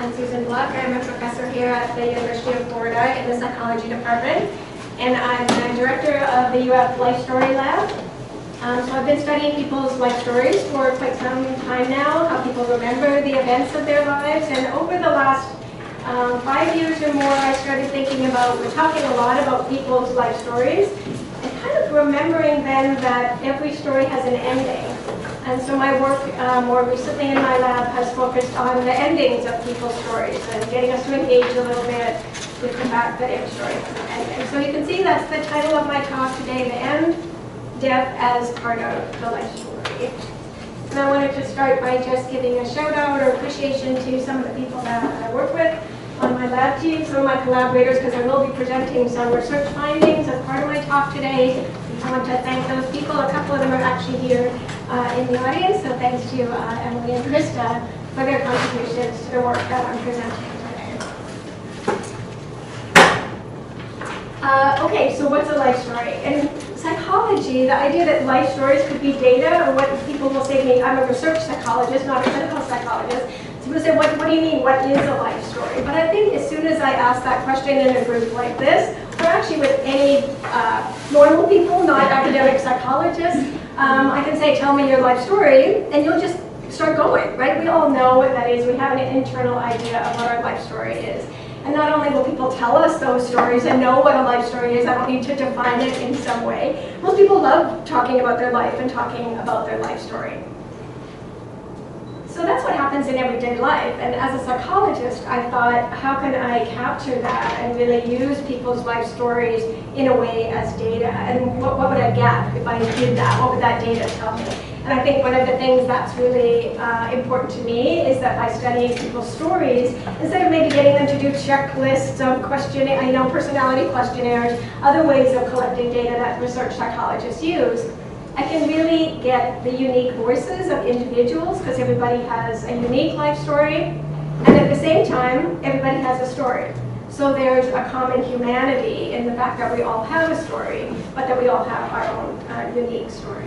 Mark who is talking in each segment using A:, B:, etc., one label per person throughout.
A: I'm Susan Bluck. I'm a professor here at the University of Florida in the psychology department, and I'm the director of the UF Life Story Lab. So I've been studying people's life stories for quite some time now, how people remember the events of their lives, and over the last 5 years or more, I started thinking about, we're talking a lot about people's life stories, and kind of remembering then that every story has an ending. And so my work more recently in my lab has focused on the endings of people's stories and getting us to engage a little bit with the fact that every story has an ending. So you can see that's the title of my talk today, The End, Death as Part of the Life Story. And I wanted to start by just giving a shout out or appreciation to some of the people that I work with on my lab team, some of my collaborators, because I will be presenting some research findings as part of my talk today. I want to thank those people. A couple of them are actually here in the audience, so thanks to Emily and Krista for their contributions to the work that I'm presenting today. Okay, so what's a life story? In psychology, the idea that life stories could be data, or what people will say to me, I'm a research psychologist, not a clinical psychologist. So people say, what do you mean, what is a life story? But I think as soon as I ask that question in a group like this, or actually with any normal people, not academic psychologists, I can say, tell me your life story, and you'll just start going, right? We all know what that is. We have an internal idea of what our life story is. And not only will people tell us those stories and know what a life story is, I don't need to define it in some way. Most people love talking about their life and talking about their life story. So that's what happens in everyday life. And as a psychologist, I thought, how can I capture that and really use people's life stories in a way as data? And what would I get if I did that? What would that data tell me? And I think one of the things that's really important to me is that by studying people's stories, instead of maybe getting them to do checklists of personality questionnaires, other ways of collecting data that research psychologists use, I can really get the unique voices of individuals, because everybody has a unique life story, and at the same time, everybody has a story. So there's a common humanity in the fact that we all have a story, but that we all have our own unique story.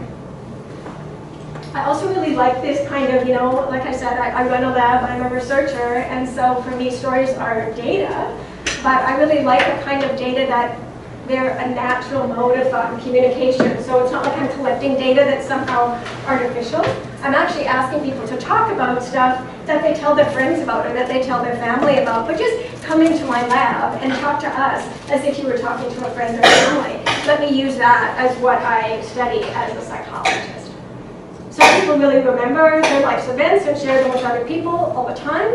A: I also really like this kind of, like I said, I run a lab, I'm a researcher, and so for me stories are data, but I really like a kind of data that they're a natural mode of thought and communication. So it's not like I'm collecting data that's somehow artificial. I'm actually asking people to talk about stuff that they tell their friends about or that they tell their family about, but just come into my lab and talk to us as if you were talking to a friend or family. Let me use that as what I study as a psychologist. So people really remember their life's events and share them with other people all the time.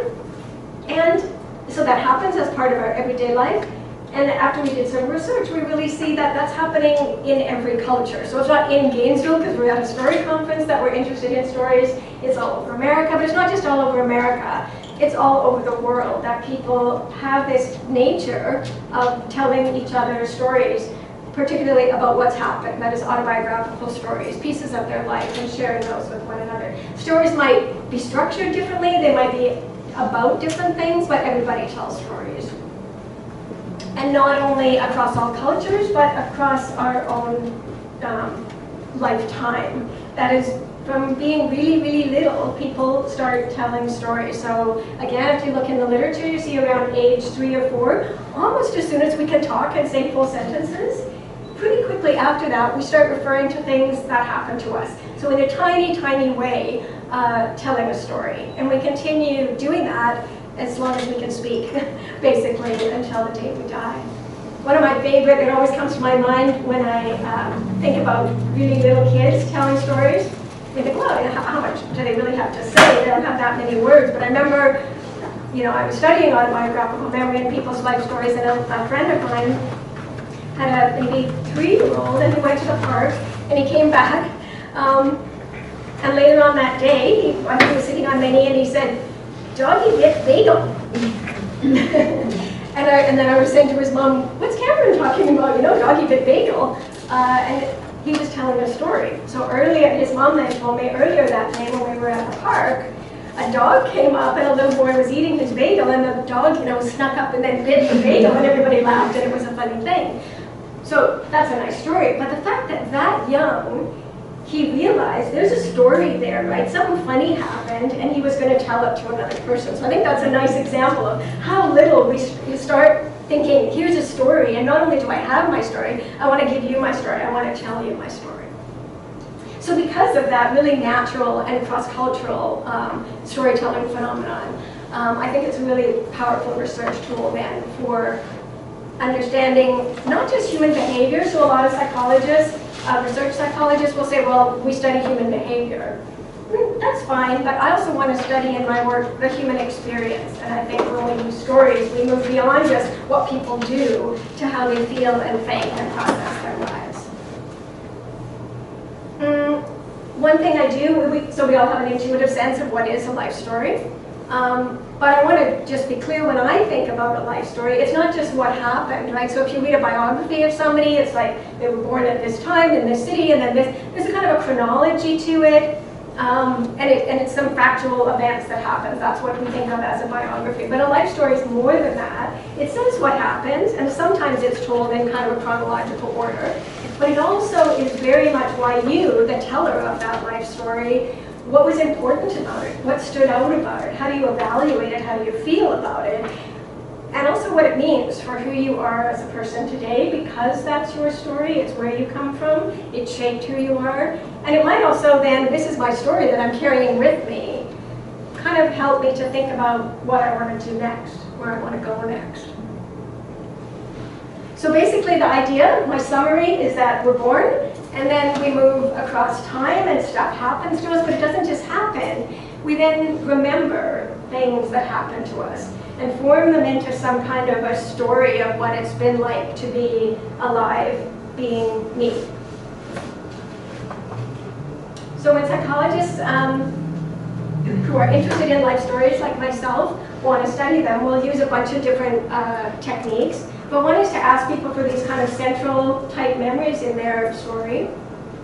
A: And so that happens as part of our everyday life. And after we did some research, we really see that that's happening in every culture. So it's not in Gainesville, because we're at a story conference that we're interested in stories. It's all over America, but it's not just all over America. It's all over the world that people have this nature of telling each other stories, particularly about what's happened. That is autobiographical stories, pieces of their life, and sharing those with one another. Stories might be structured differently. They might be about different things, but everybody tells stories. And not only across all cultures, but across our own lifetime. That is, from being really, really little, people start telling stories. So again, if you look in the literature, you see around age 3 or 4, almost as soon as we can talk and say full sentences, pretty quickly after that, we start referring to things that happen to us. So in a tiny, tiny way, telling a story. And we continue doing that as long as we can speak, basically, until the day we die. One of my favorite, it always comes to my mind when I think about really little kids telling stories. We think, well, how much do they really have to say? They don't have that many words. But I remember, I was studying autobiographical memory and people's life stories, and a friend of mine had a maybe 3-year-old, and he went to the park, and he came back, and later on that day, I think he was sitting on Minnie, and he said, "Doggy bit bagel." and then I was saying to his mom, "What's Cameron talking about? Doggy bit bagel." And he was telling a story. So his mom then told me earlier that day when we were at the park, a dog came up and a little boy was eating his bagel, and the dog, snuck up and then bit the bagel, and everybody laughed, and it was a funny thing. So that's a nice story. But the fact that young, he realized there's a story there, right? Something funny happened, and he was going to tell it to another person. So I think that's a nice example of how little we start thinking, here's a story, and not only do I have my story, I want to give you my story, I want to tell you my story. So because of that really natural and cross-cultural storytelling phenomenon, I think it's a really powerful research tool then for understanding not just human behavior. So a lot of psychologists, research psychologists will say, well, we study human behavior. That's fine, but I also want to study in my work the human experience. And I think when we use stories, we move beyond just what people do to how they feel and think and process their lives. One thing I do, so we all have an intuitive sense of what is a life story. But I want to just be clear, when I think about a life story, it's not just what happened, right? So if you read a biography of somebody, it's like they were born at this time in this city, and then there's a kind of a chronology to it, and it's some factual events that happen. That's what we think of as a biography. But a life story is more than that. It says what happens, and sometimes it's told in kind of a chronological order. But it also is very much why you, the teller of that life story, what was important about it? What stood out about it? How do you evaluate it? How do you feel about it? And also what it means for who you are as a person today, because that's your story, it's where you come from, it shaped who you are. And it might also then, this is my story that I'm carrying with me, kind of help me to think about what I want to do next, where I want to go next. So basically the idea, my summary, is that we're born, and then we move across time and stuff happens to us, but it doesn't just happen. We then remember things that happen to us and form them into some kind of a story of what it's been like to be alive, being me. So when psychologists who are interested in life stories like myself want to study them, we'll use a bunch of different techniques. But one is to ask people for these kind of central type memories in their story.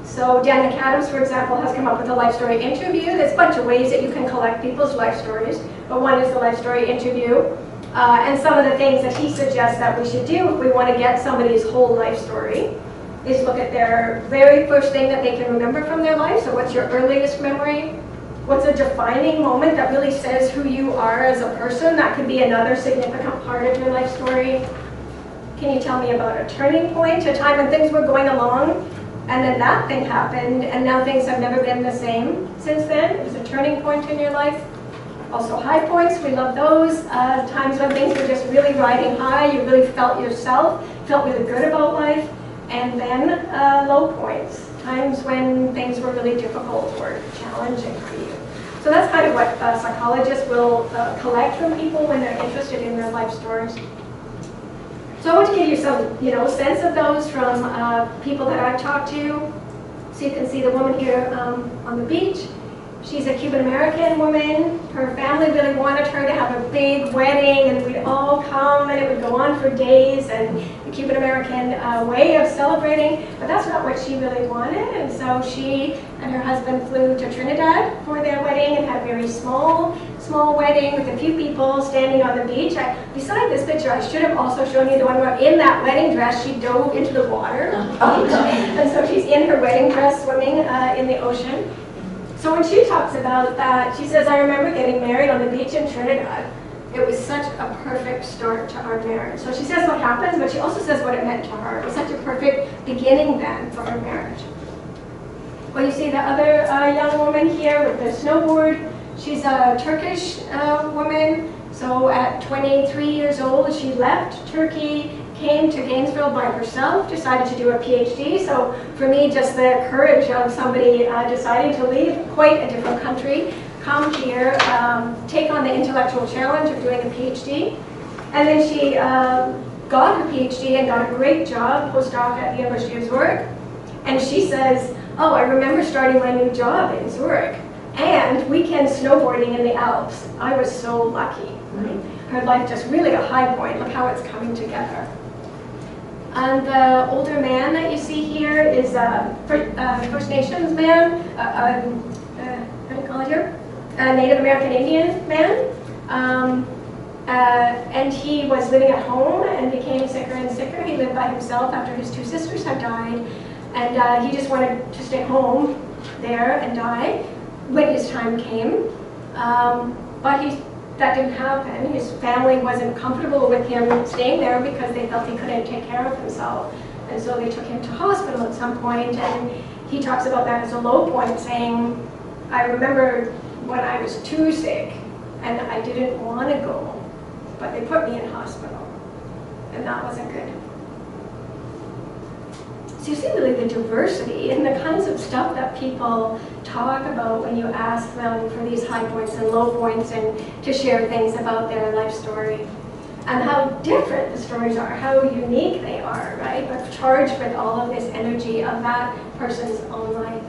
A: So Dan McAdams, for example, has come up with a life story interview. There's a bunch of ways that you can collect people's life stories, but one is the life story interview. And some of the things that he suggests that we should do if we want to get somebody's whole life story is look at their very first thing that they can remember from their life. So what's your earliest memory? What's a defining moment that really says who you are as a person? That could be another significant part of your life story. Can you tell me about a turning point, a time when things were going along, and then that thing happened, and now things have never been the same since then? It was a turning point in your life. Also high points, we love those. Times when things were just really riding high, you really felt yourself, felt really good about life. And then low points, times when things were really difficult or challenging for you. So that's kind of what psychologists will collect from people when they're interested in their life stories. So I want to give you some, sense of those from people that I've talked to. So you can see the woman here on the beach. She's a Cuban-American woman. Her family really wanted her to have a big wedding, and we'd all come, and it would go on for days, and the Cuban-American way of celebrating. But that's not what she really wanted, and so she and her husband flew to Trinidad for their wedding and had a very small wedding with a few people standing on the beach. Beside this picture, I should have also shown you the one where in that wedding dress she dove into the water. And so she's in her wedding dress swimming in the ocean. So when she talks about that, she says, I remember getting married on the beach in Trinidad. It was such a perfect start to our marriage. So she says what happens, but she also says what it meant to her. It was such a perfect beginning then for her marriage. Well, you see the other young woman here with the snowboard. She's a Turkish woman. So at 23 years old, she left Turkey, came to Gainesville by herself, decided to do a Ph.D. So for me, just the courage of somebody deciding to leave quite a different country, come here, take on the intellectual challenge of doing a Ph.D. And then she got her Ph.D. and got a great job, postdoc at the University of Zurich. And she says, oh, I remember starting my new job in Zurich and weekend snowboarding in the Alps. I was so lucky. Right? Her life just really a high point. Look how it's coming together. And the older man that you see here is a First Nations man, how do you call it here? A Native American Indian man. And he was living at home and became sicker and sicker. He lived by himself after his two sisters had died. And he just wanted to stay home there and die when his time came. But that didn't happen. His family wasn't comfortable with him staying there because they felt he couldn't take care of himself. And so they took him to hospital at some point, and he talks about that as a low point, saying, I remember when I was too sick and I didn't want to go, but they put me in hospital, and that wasn't good. So you see really the diversity and the kinds of stuff that people talk about when you ask them for these high points and low points and to share things about their life story. And how different the stories are, how unique they are, right? But charged with all of this energy of that person's own life.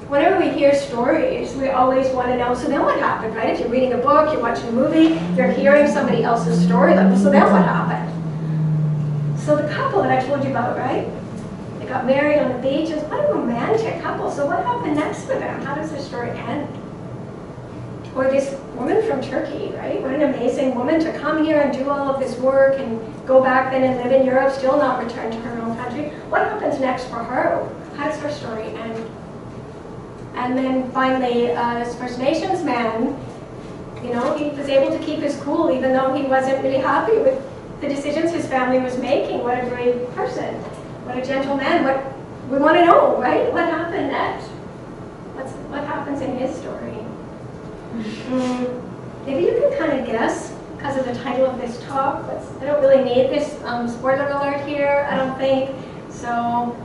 A: Whenever we hear stories, we always want to know, so then what happened, right? If you're reading a book, you're watching a movie, you're hearing somebody else's story, like, so then what happened? So the couple that I told you about, right? They got married on the beach. It's quite a romantic couple. So what happened next for them? How does their story end? Or this woman from Turkey, right? What an amazing woman to come here and do all of this work and go back then and live in Europe, still not return to her own country. What happens next for her? How does her story end? And then finally, this First Nations man, you know, he was able to keep his cool even though he wasn't really happy with the decisions his family was making. What a brave person. What a gentle man. What we want to know, right? What happened next? What happens in his story? Maybe you can kind of guess because of the title of this talk, but I don't really need this spoiler alert here, I don't think. So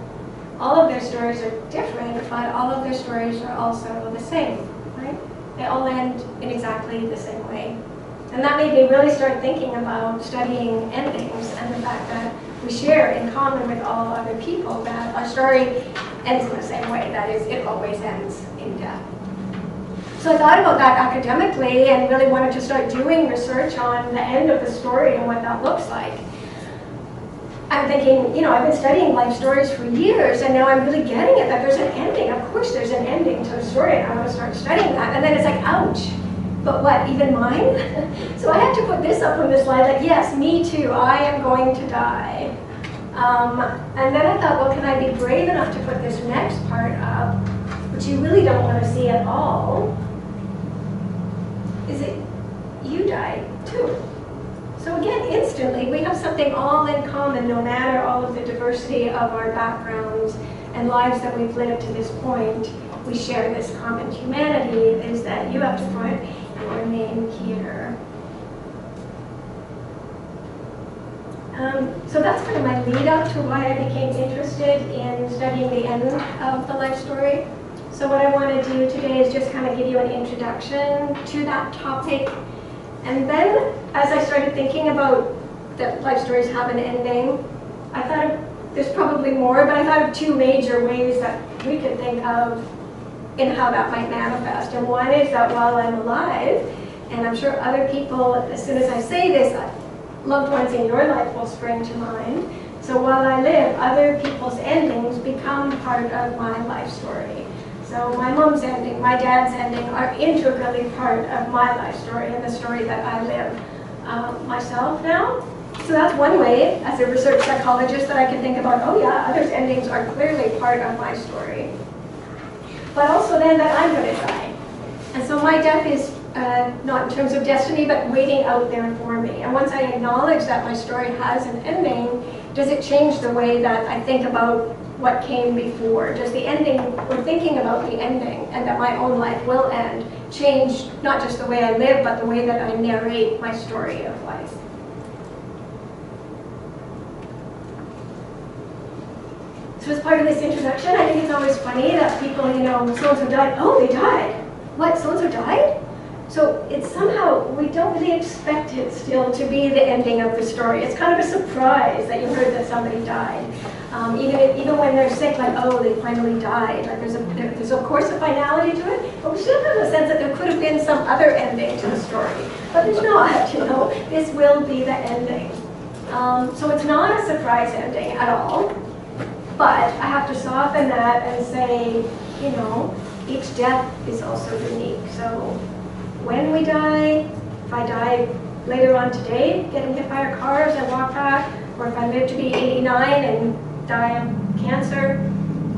A: all of their stories are different, but all of their stories are also the same, right? They all end in exactly the same way. And that made me really start thinking about studying endings and the fact that we share in common with all other people that our story ends in the same way. That is, it always ends in death. So I thought about that academically and really wanted to start doing research on the end of the story and what that looks like. I'm thinking, you know, I've been studying life stories for years, and now I'm really getting it, that there's an ending. Of course there's an ending to the story, and I want to start studying that. And then it's like, ouch. But what, even mine? So I had to put this up on the slide, like, yes, me too, I am going to die. And then I thought, well, can I be brave enough to put this next part up, which you really don't want to see at all? Is it, you died too. So again, instantly, we have something all in common, no matter all of the diversity of our backgrounds and lives that we've lived to this point. We share this common humanity, is that you have to put your name here. So that's kind of my lead up to why I became interested in studying the end of the life story. So what I want to do today is just kind of give you an introduction to that topic. And then, as I started thinking about that life stories have an ending, I thought there's probably more, but I thought of two major ways that we could think of in how that might manifest. And one is that while I'm alive, and I'm sure other people, as soon as I say this, loved ones in your life will spring to mind. So while I live, other people's endings become part of my life story. So my mom's ending, my dad's ending are integrally part of my life story and the story that I live myself now. So that's one way, as a research psychologist, that I can think about, oh yeah, others' endings are clearly part of my story. But also then that I'm going to die. And so my death is not in terms of destiny, but waiting out there for me. And once I acknowledge that my story has an ending, does it change the way that I think about what came before? Does the ending, or thinking about the ending, and that my own life will end, change not just the way I live, but the way that I narrate my story of life? So as part of this introduction, I think it's always funny that people, you know, so-and-so died. Oh, they died. What, so-and-so died? So it's somehow, we don't really expect it still to be the ending of the story. It's kind of a surprise that you heard that somebody died. Even when they're sick, like, oh, they finally died. Like there's of course a finality to it, but we still have a sense that there could have been some other ending to the story. But there's not, you know, this will be the ending. So it's not a surprise ending at all. But I have to soften that and say, you know, each death is also unique. So when we die, if I die later on today, getting hit by a car as I walk back, or if I live to be 89 and die of cancer,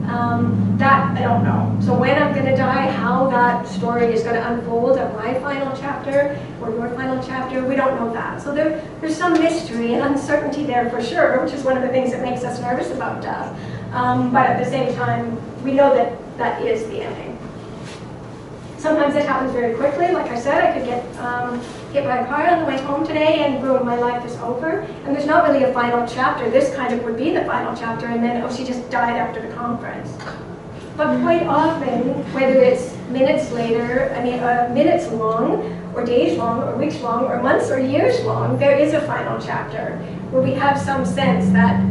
A: That I don't know. So when I'm going to die, how that story is going to unfold of my final chapter or your final chapter, we don't know that. So there's some mystery and uncertainty there for sure, which is one of the things that makes us nervous about death. But at the same time, we know that that is the ending. Sometimes it happens very quickly. Like I said, I could get hit by a car on the way home today and boom, my life is over. And there's not really a final chapter. This kind of would be the final chapter, and then, oh, she just died after the conference. But quite often, whether it's minutes later, minutes long, or days long, or weeks long, or months or years long, there is a final chapter where we have some sense that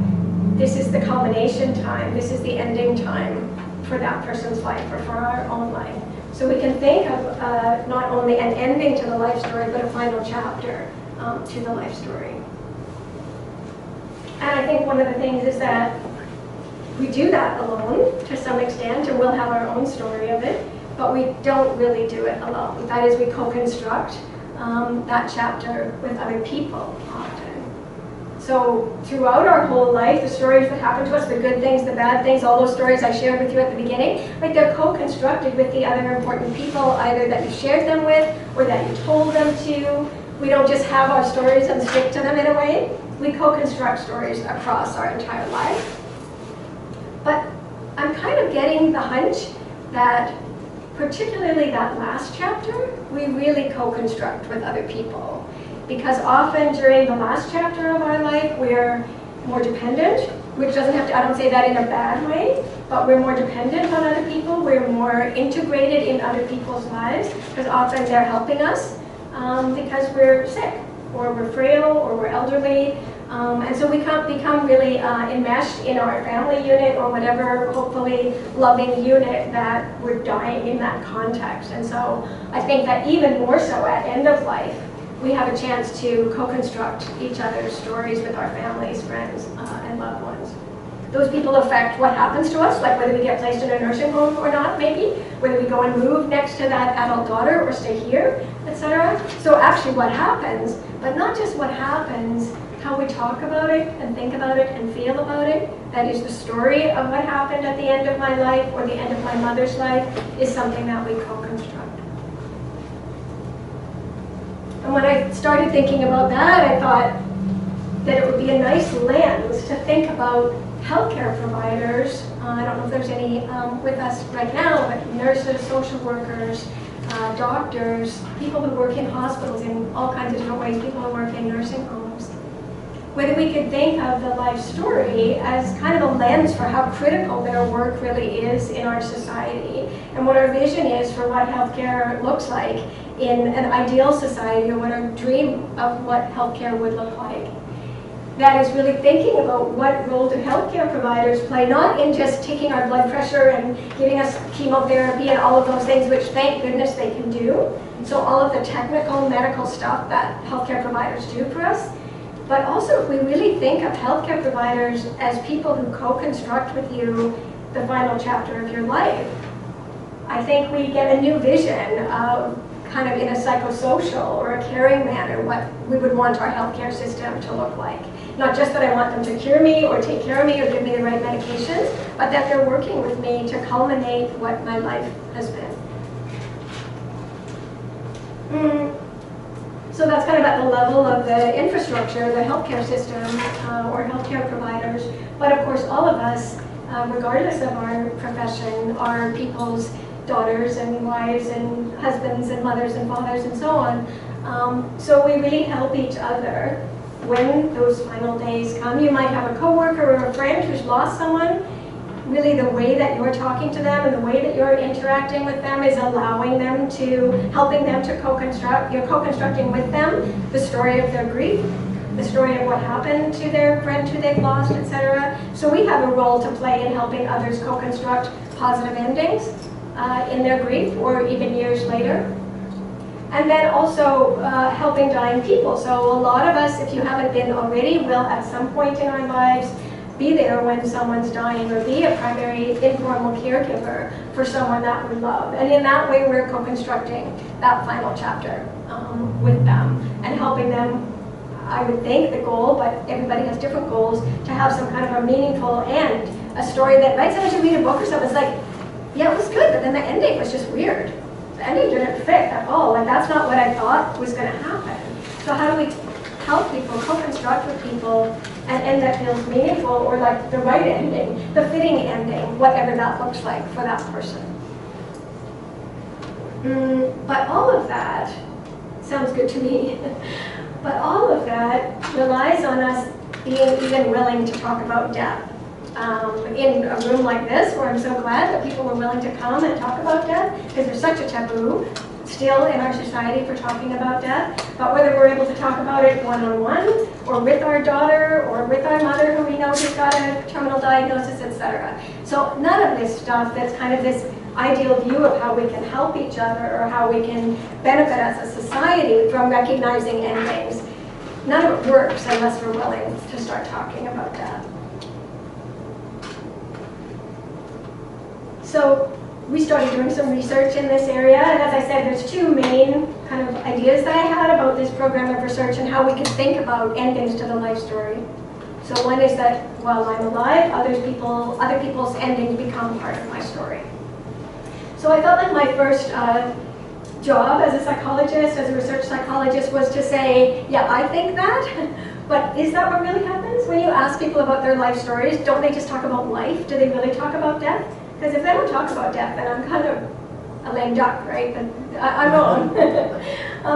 A: this is the culmination time, this is the ending time for that person's life or for our own life. So we can think of not only an ending to the life story, but a final chapter to the life story. And I think one of the things is that we do that alone to some extent, and we'll have our own story of it, but we don't really do it alone. That is, we co-construct that chapter with other people often. So throughout our whole life, the stories that happen to us, the good things, the bad things, all those stories I shared with you at the beginning, like they're co-constructed with the other important people, either that you shared them with or that you told them to. We don't just have our stories and stick to them in a way. We co-construct stories across our entire life. But I'm kind of getting the hunch that particularly that last chapter, we really co-construct with other people. Because often during the last chapter of our life, we're more dependent, which doesn't have to, I don't say that in a bad way, but we're more dependent on other people, we're more integrated in other people's lives, because often they're helping us because we're sick, or we're frail, or we're elderly, and so we can't become really enmeshed in our family unit or whatever, hopefully loving unit that we're dying in that context. And so I think that even more so at end of life, we have a chance to co-construct each other's stories with our families, friends, and loved ones. Those people affect what happens to us, like whether we get placed in a nursing home or not, maybe, whether we go and move next to that adult daughter or stay here, etc. So actually what happens, but not just what happens, how we talk about it and think about it and feel about it, that is the story of what happened at the end of my life or the end of my mother's life, is something that we co-construct. And when I started thinking about that, I thought that it would be a nice lens to think about healthcare providers. I don't know if there's any with us right now, but nurses, social workers, doctors, people who work in hospitals in all kinds of different ways, people who work in nursing homes. Whether we could think of the life story as kind of a lens for how critical their work really is in our society, and what our vision is for what healthcare looks like in an ideal society, or what our dream of what healthcare would look like. That is really thinking about what role do healthcare providers play, not in just taking our blood pressure and giving us chemotherapy and all of those things, which thank goodness they can do. So all of the technical medical stuff that healthcare providers do for us. But also if we really think of healthcare providers as people who co-construct with you the final chapter of your life, I think we get a new vision of kind of in a psychosocial or a caring manner what we would want our healthcare system to look like. Not just that I want them to cure me or take care of me or give me the right medications, but that they're working with me to culminate what my life has been. So that's kind of at the level of the infrastructure, the healthcare system, or healthcare providers. But of course, all of us, regardless of our profession, are people's daughters and wives and husbands and mothers and fathers and so on. So we really help each other when those final days come. You might have a coworker or a friend who's lost someone. Really the way that you're talking to them and the way that you're interacting with them is allowing them to, helping them to co-construct, you're co-constructing with them the story of their grief, the story of what happened to their friend who they've lost, etc. So we have a role to play in helping others co-construct positive endings in their grief or even years later. And then also helping dying people. So a lot of us, if you haven't been already, will at some point in our lives be there when someone's dying, or be a primary informal caregiver for someone that we love. And in that way, we're co-constructing that final chapter with them and helping them, I would think the goal, but everybody has different goals, to have some kind of a meaningful end a story that, right, sometimes you read a book or something, it's like, yeah, it was good, but then the ending was just weird. The ending didn't fit at all. Like, that's not what I thought was going to happen. So how do we help people, co-construct with people, an end that feels meaningful, or like the right ending, the fitting ending, whatever that looks like for that person? But all of that sounds good to me. But all of that relies on us being even willing to talk about death. In a room like this, where I'm so glad that people were willing to come and talk about death, because there's such a taboo still in our society for talking about death, but whether we're able to talk about it one-on-one, or with our daughter, or with our mother who we know who's got a terminal diagnosis, etc. So none of this stuff that's kind of this ideal view of how we can help each other, or how we can benefit as a society from recognizing endings, none of it works unless we're willing to start talking about death. So we started doing some research in this area, and as I said, there's two main kind of ideas that I had about this program of research and how we can think about endings to the life story. So one is that while I'm alive, other people's endings become part of my story. So I felt like my first job as a psychologist, as a research psychologist, was to say, yeah, I think that, but is that what really happens? When you ask people about their life stories, don't they just talk about life? Do they really talk about death? Because if they don't talk about death, then I'm kind of a lame duck, right? But I'm wrong.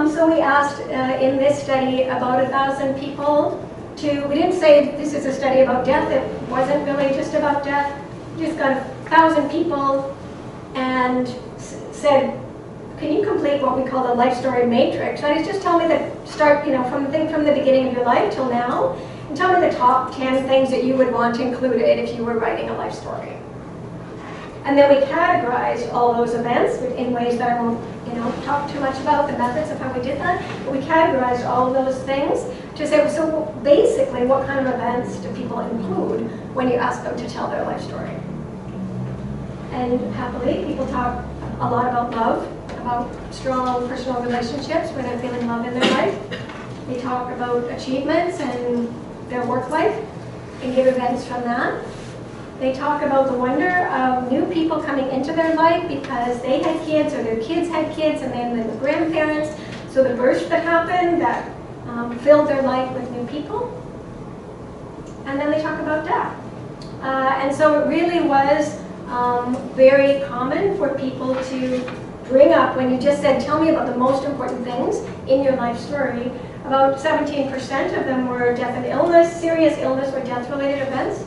A: So we asked in this study about 1,000 people we didn't say this is a study about death, it wasn't really just about death. We just got 1,000 people and said, can you complete what we call the life story matrix? That is, just tell me start from the beginning of your life till now, and tell me the top 10 things that you would want included if you were writing a life story. And then we categorized all those events in ways that I won't talk too much about the methods of how we did that, but we categorized all of those things to say, so basically what kind of events do people include when you ask them to tell their life story? And happily, people talk a lot about love, about strong personal relationships where they're feeling love in their life. They talk about achievements and their work life and give events from that. They talk about the wonder of new people coming into their life because they had kids or their kids had kids, and then the grandparents. So the births that happened that filled their life with new people. And then they talk about death. And so it really was very common for people to bring up, when you just said, tell me about the most important things in your life story, about 17% of them were death and illness, serious illness or death-related events.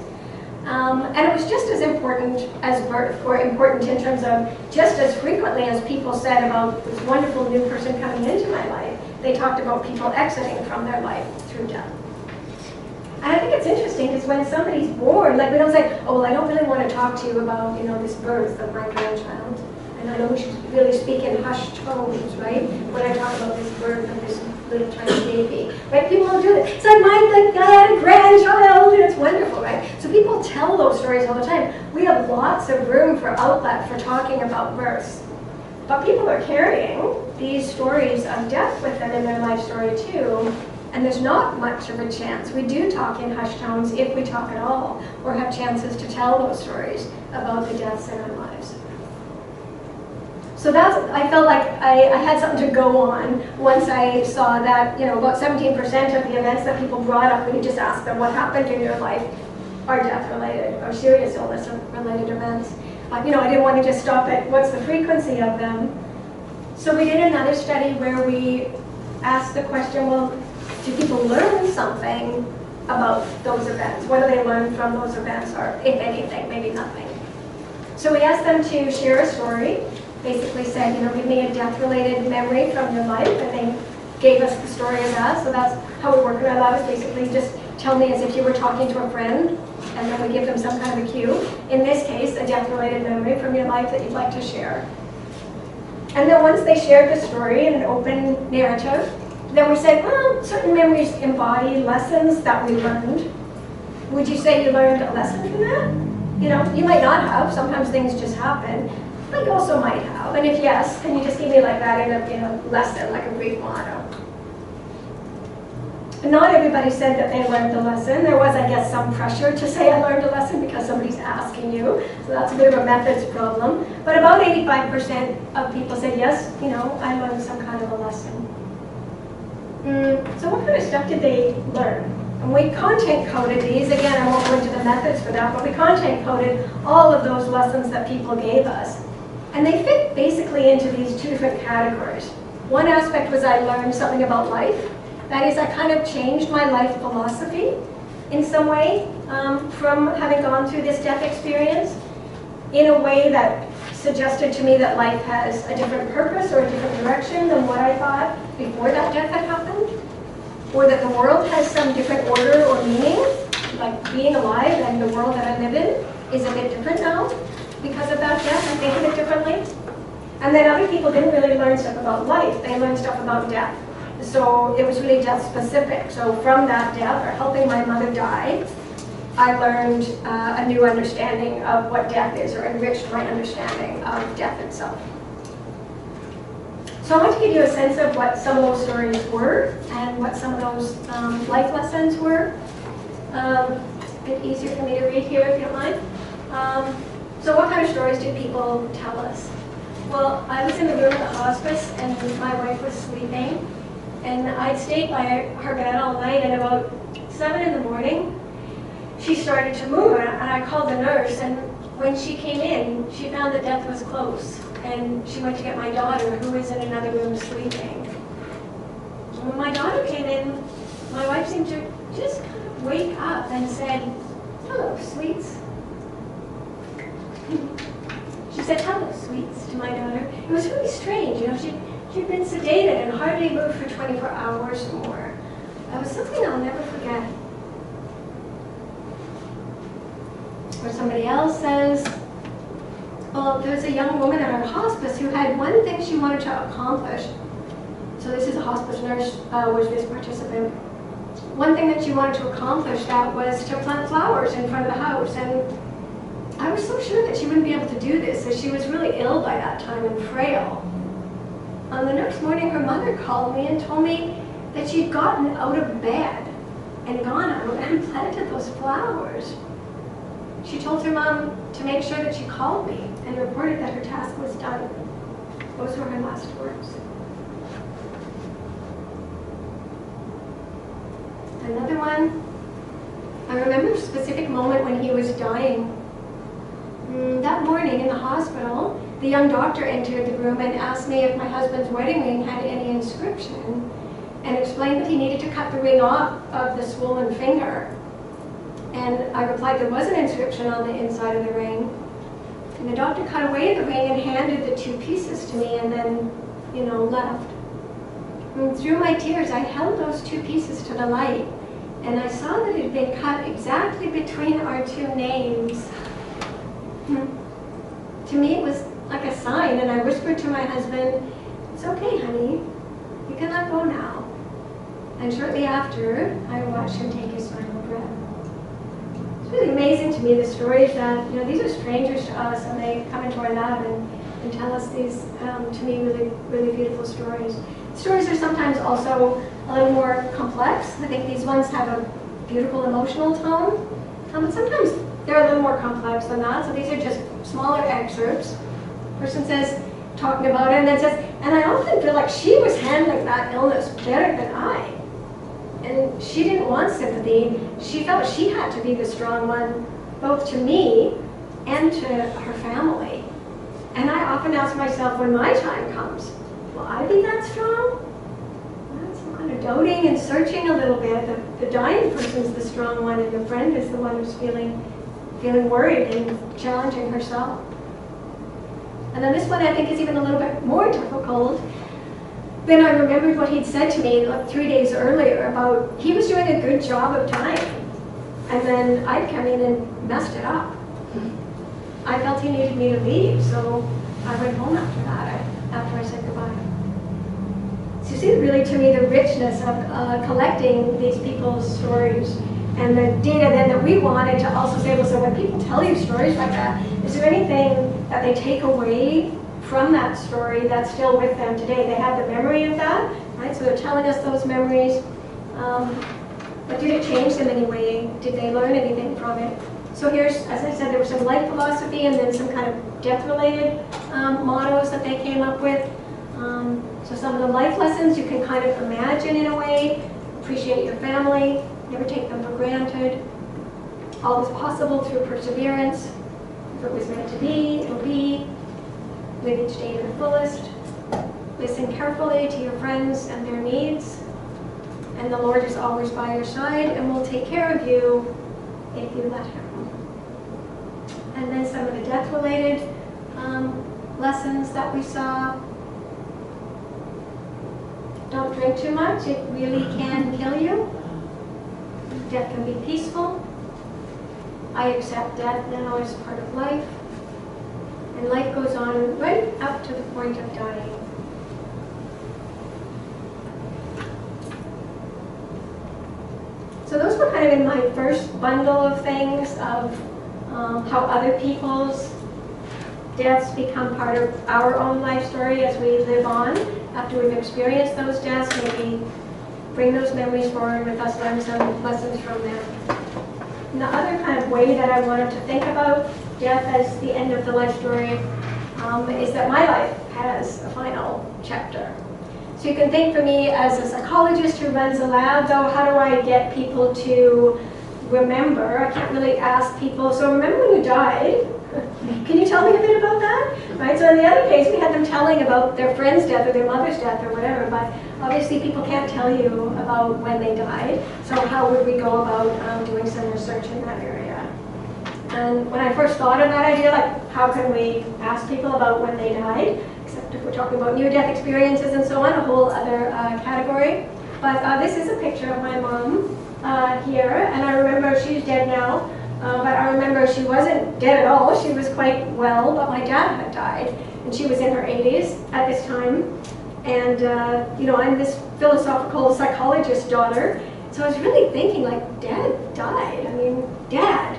A: And it was just as important as birth, or important in terms of just as frequently as people said about this wonderful new person coming into my life, they talked about people exiting from their life through death. And I think it's interesting because when somebody's born, like we don't say, oh, well, I don't really want to talk to you about, this birth of my grandchild. And I know we should really speak in hushed tones, right? When I talk about this birth of this little tiny baby, right? People don't do that. It's like, I had a grandchild, and it's wonderful, right? So people tell those stories all the time. We have lots of room for outlet for talking about births. But people are carrying these stories of death with them in their life story too. And there's not much of a chance. We do talk in hushed tones if we talk at all, or have chances to tell those stories about the deaths in our lives. So I felt like I had something to go on once I saw that, about 17% of the events that people brought up when you just asked them what happened in your life are death-related or serious illness-related events. I didn't want to just stop at what's the frequency of them. So we did another study where we asked the question, well, do people learn something about those events? What do they learn from those events, or if anything, maybe nothing? So we asked them to share a story. Basically said, give me a death-related memory from your life, and they gave us the story of that. So that's how we work in our lives. Basically, just tell me as if you were talking to a friend, and then we give them some kind of a cue. In this case, a death-related memory from your life that you'd like to share. And then once they shared the story in an open narrative, then we said, well, certain memories embody lessons that we learned. Would you say you learned a lesson from that? You might not have. Sometimes things just happen. But you also might have. And if yes, can you just give me like that in a lesson, like a brief motto? Not everybody said that they learned the lesson. There was, I guess, some pressure to say I learned a lesson because somebody's asking you. So that's a bit of a methods problem. But about 85% of people said, yes, you know, I learned some kind of a lesson. So what kind of stuff did they learn? And we content coded these. Again, I won't go into the methods for that, but we content coded all of those lessons that people gave us. And they fit basically into these two different categories. One aspect was I learned something about life. That is, I kind of changed my life philosophy in some way from having gone through this death experience in a way that suggested to me that life has a different purpose or a different direction than what I thought before that death had happened, or that the world has some different order or meaning, like being alive and the world that I live in is a bit different now because of that death. I think of it differently. And then other people didn't really learn stuff about life. They learned stuff about death. So it was really death specific. So from that death, or helping my mother die, I learned a new understanding of what death is, or enriched my understanding of death itself. So I want to give you a sense of what some of those stories were, and what some of those life lessons were. A bit easier for me to read here, if you don't mind. So what kind of stories did people tell us? Well, I was in the room at the hospice, and my wife was sleeping. And I'd stayed by her bed all night, and about 7 in the morning, she started to move, and I called the nurse, and when she came in, she found that death was close, and she went to get my daughter, who was in another room sleeping. And when my daughter came in, my wife seemed to just kind of wake up and said, "Hello, sweets." She said, "Hello, sweets," to my daughter. It was really strange, you know, she'd been sedated and hardly moved for 24 hours or more. That was something I'll never forget. Or somebody else says, well, there was a young woman at our hospice who had one thing she wanted to accomplish. So this is a hospice nurse, was this participant. One thing that she wanted to accomplish, that was to plant flowers in front of the house. And I was so sure that she wouldn't be able to do this, as she was really ill by that time and frail. On the next morning, her mother called me and told me that she'd gotten out of bed and gone out and planted those flowers. She told her mom to make sure that she called me and reported that her task was done. Those were her last words. Another one, I remember a specific moment when he was dying. That morning in the hospital, the young doctor entered the room and asked me if my husband's wedding ring had any inscription, and explained that he needed to cut the ring off of the swollen finger. And I replied there was an inscription on the inside of the ring. And the doctor cut away the ring and handed the 2 pieces to me, and then, you know, left. And through my tears, I held those 2 pieces to the light, and I saw that it had been cut exactly between our 2 names. To me, it was like a sign, and I whispered to my husband, "It's okay, honey, you can let go now." And shortly after, I watched him take his final breath. It's really amazing to me, the stories that, you know, these are strangers to us, and they come into our lab and tell us these, to me, really, really beautiful stories. Stories are sometimes also a little more complex. I think these ones have a beautiful emotional tone, but sometimes they're a little more complex than that. So these are just smaller excerpts. Person says, talking about it, and then says, "And I often feel like she was handling that illness better than I. And she didn't want sympathy. She felt she had to be the strong one, both to me and to her family. And I often ask myself, when my time comes, will I be that strong?" That's kind of doubting and searching a little bit. The dying person's the strong one, and the friend is the one who's feeling worried and challenging herself. And then this one I think is even a little bit more difficult. Then I remembered what he'd said to me like 3 days earlier about he was doing a good job of dying, and then I'd come in and messed it up. I felt he needed me to leave, so I went home after that, after I said goodbye. So you see, really, to me, the richness of collecting these people's stories, and the data then that we wanted to also say, well, so when people tell you stories like that, is there anything that they take away from that story that's still with them today? They have the memory of that, right? So they're telling us those memories. But did it change them in any way? Did they learn anything from it? So here's, as I said, there was some life philosophy and then some kind of death-related mottos that they came up with. So some of the life lessons you can kind of imagine in a way. Appreciate your family, never take them for granted. All is possible through perseverance. If it was meant to be, it'll be. Live each day to the fullest. Listen carefully to your friends and their needs. And the Lord is always by your side and will take care of you if you let Him. And then some of the death-related lessons that we saw. Don't drink too much, it really can kill you. Death can be peaceful. I accept death now as part of life. And life goes on right up to the point of dying. So those were kind of in my first bundle of things of how other people's deaths become part of our own life story as we live on. After we've experienced those deaths, maybe bring those memories forward with us, learn some lessons from them. And the other kind of way that I wanted to think about death as the end of the life story is that my life has a final chapter. So you can think for me as a psychologist who runs a lab, though, how do I get people to remember? I can't really ask people, so remember when you died? Can you tell me a bit about that? Right, so in the other case, we had them telling about their friend's death or their mother's death or whatever, but obviously people can't tell you about when they died. So how would we go about doing some research in that area? And when I first thought of that idea, like how can we ask people about when they died, except if we're talking about near-death experiences and so on, a whole other category. But this is a picture of my mom here, and I remember she's dead now. But I remember she wasn't dead at all. She was quite well, but my dad had died, and she was in her 80s at this time. And you know, I'm this philosophical psychologist daughter, so I was really thinking, like, Dad died. I mean, Dad,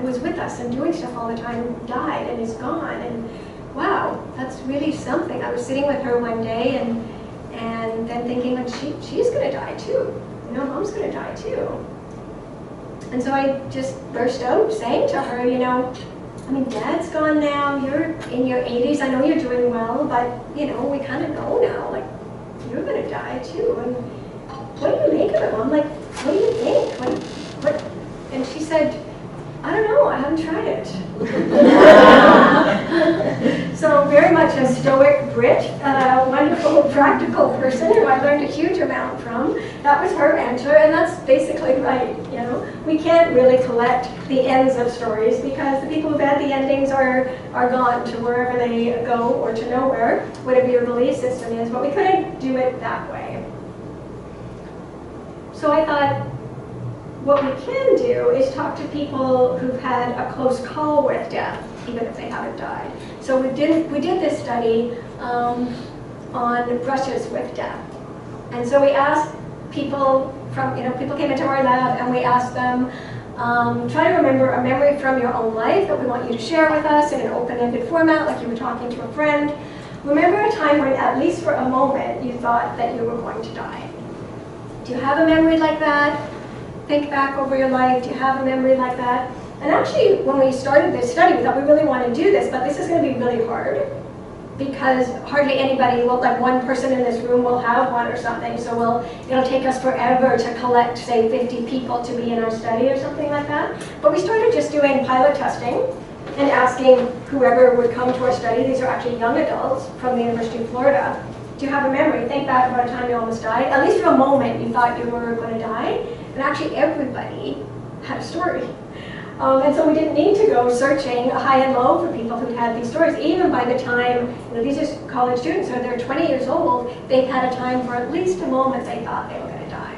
A: who was with us and doing stuff all the time, died and is gone. And wow, that's really something. I was sitting with her one day, and then thinking, like, she's going to die too. You know, Mom's going to die too. And so I just burst out saying to her, you know, I mean, Dad's gone now, you're in your 80s, I know you're doing well, but, you know, we kind of know now, like, you're going to die too. And what do you make of it, Mom? Like, what do you think? Like, what? And she said, I don't know, I haven't tried it. So very much a stoic Brit, wonderful practical person who I learned a huge amount from. That was her answer, and that's basically right. You know, we can't really collect the ends of stories because the people who've had the endings are gone to wherever they go or to nowhere, whatever your belief system is. But we couldn't do it that way. So I thought, what we can do is talk to people who've had a close call with death, even if they haven't died. So we did this study on brushes with death. And so we asked people from, you know, people came into our lab and we asked them, try to remember a memory from your own life that we want you to share with us in an open-ended format, like you were talking to a friend. Remember a time when, at least for a moment, you thought that you were going to die. Do you have a memory like that? Think back over your life. Do you have a memory like that? And actually, when we started this study, we thought we really want to do this, but this is going to be really hard because hardly anybody will, like one person in this room will have one or something. So it'll take us forever to collect, say, 50 people to be in our study or something like that. But we started just doing pilot testing and asking whoever would come to our study. These are actually young adults from the University of Florida. Do you have a memory? Think back about a time you almost died. At least for a moment you thought you were going to die. And actually everybody had a story. And so we didn't need to go searching high and low for people who'd had these stories. Even by the time, you know, these are college students, so they're 20 years old, they've had a time for at least a moment they thought they were going to die.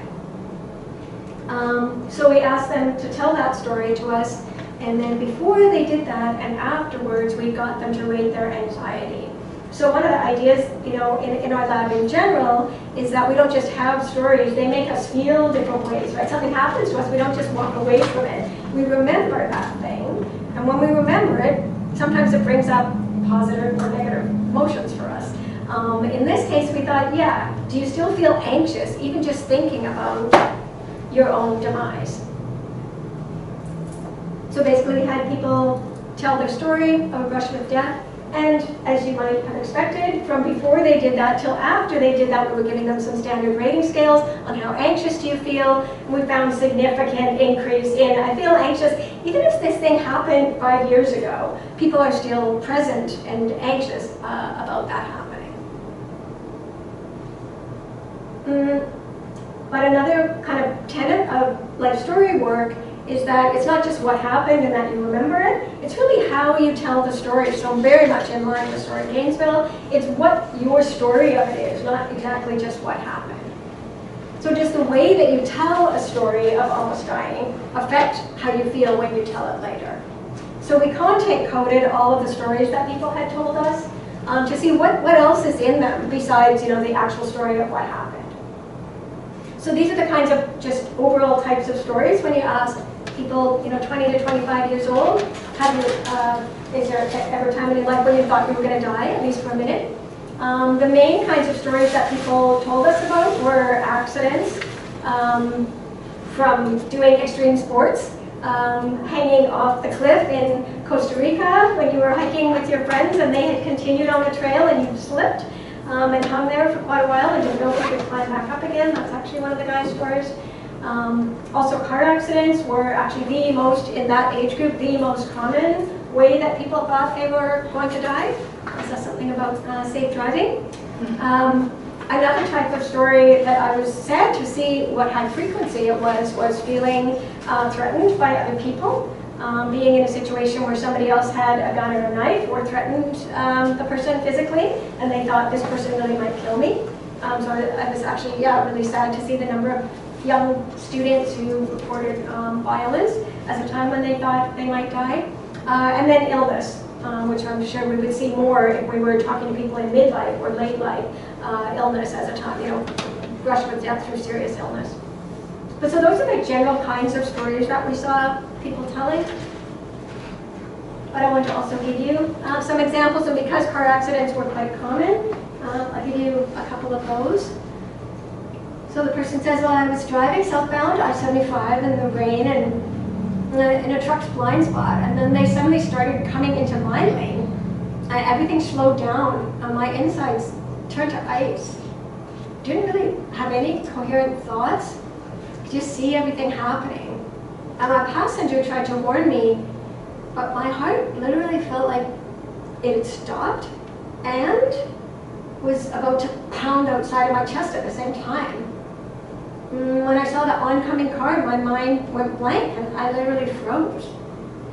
A: So we asked them to tell that story to us, and then before they did that and afterwards, we got them to rate their anxiety. So one of the ideas, you know, in our lab in general, is that we don't just have stories, they make us feel different ways, right? Something happens to us, we don't just walk away from it. We remember that thing, and when we remember it, sometimes it brings up positive or negative emotions for us. In this case, we thought, yeah, do you still feel anxious, even just thinking about your own demise? So basically, we had people tell their story of a brush with death, and as you might have expected, from before they did that till after they did that, we were giving them some standard rating scales on how anxious do you feel, and we found significant increase in I feel anxious. Even if this thing happened 5 years ago, people are still present and anxious about that happening. But another kind of tenet of life story work is that it's not just what happened and that you remember it, it's really how you tell the story. So very much in line with the story of Gainesville, it's what your story of it is, not exactly just what happened. So does the way that you tell a story of almost dying affect how you feel when you tell it later? So we content coded all of the stories that people had told us to see what else is in them besides, the actual story of what happened. So these are the kinds of just overall types of stories when you ask people, 20 to 25 years old, is there ever a time in your life when you thought you were going to die, at least for a minute? The main kinds of stories that people told us about were accidents, from doing extreme sports, hanging off the cliff in Costa Rica when you were hiking with your friends and they had continued on the trail and you slipped and hung there for quite a while and didn't know if you could climb back up again. That's actually one of the guy's stories. Also, car accidents were actually the most, in that age group, the most common way that people thought they were going to die. Is that something about safe driving? Another type of story that I was sad to see what high frequency it was feeling threatened by other people. Being in a situation where somebody else had a gun or a knife or threatened the person physically, and they thought this person really might kill me. So I was actually, really sad to see the number of young students who reported violence as a time when they thought they might die. And then illness, which I'm sure we would see more if we were talking to people in midlife or late life, illness as a time, brush with death through serious illness. But so those are the general kinds of stories that we saw people telling. But I want to also give you some examples, and because car accidents were quite common, I'll give you a couple of those. So the person says, well, I was driving southbound I-75 in the rain and in a truck's blind spot, and then they suddenly started coming into my lane, and everything slowed down, and my insides turned to ice. Didn't really have any coherent thoughts, just see everything happening. And my passenger tried to warn me, but my heart literally felt like it had stopped and was about to pound outside of my chest at the same time. When I saw the oncoming car, my mind went blank and I literally froze.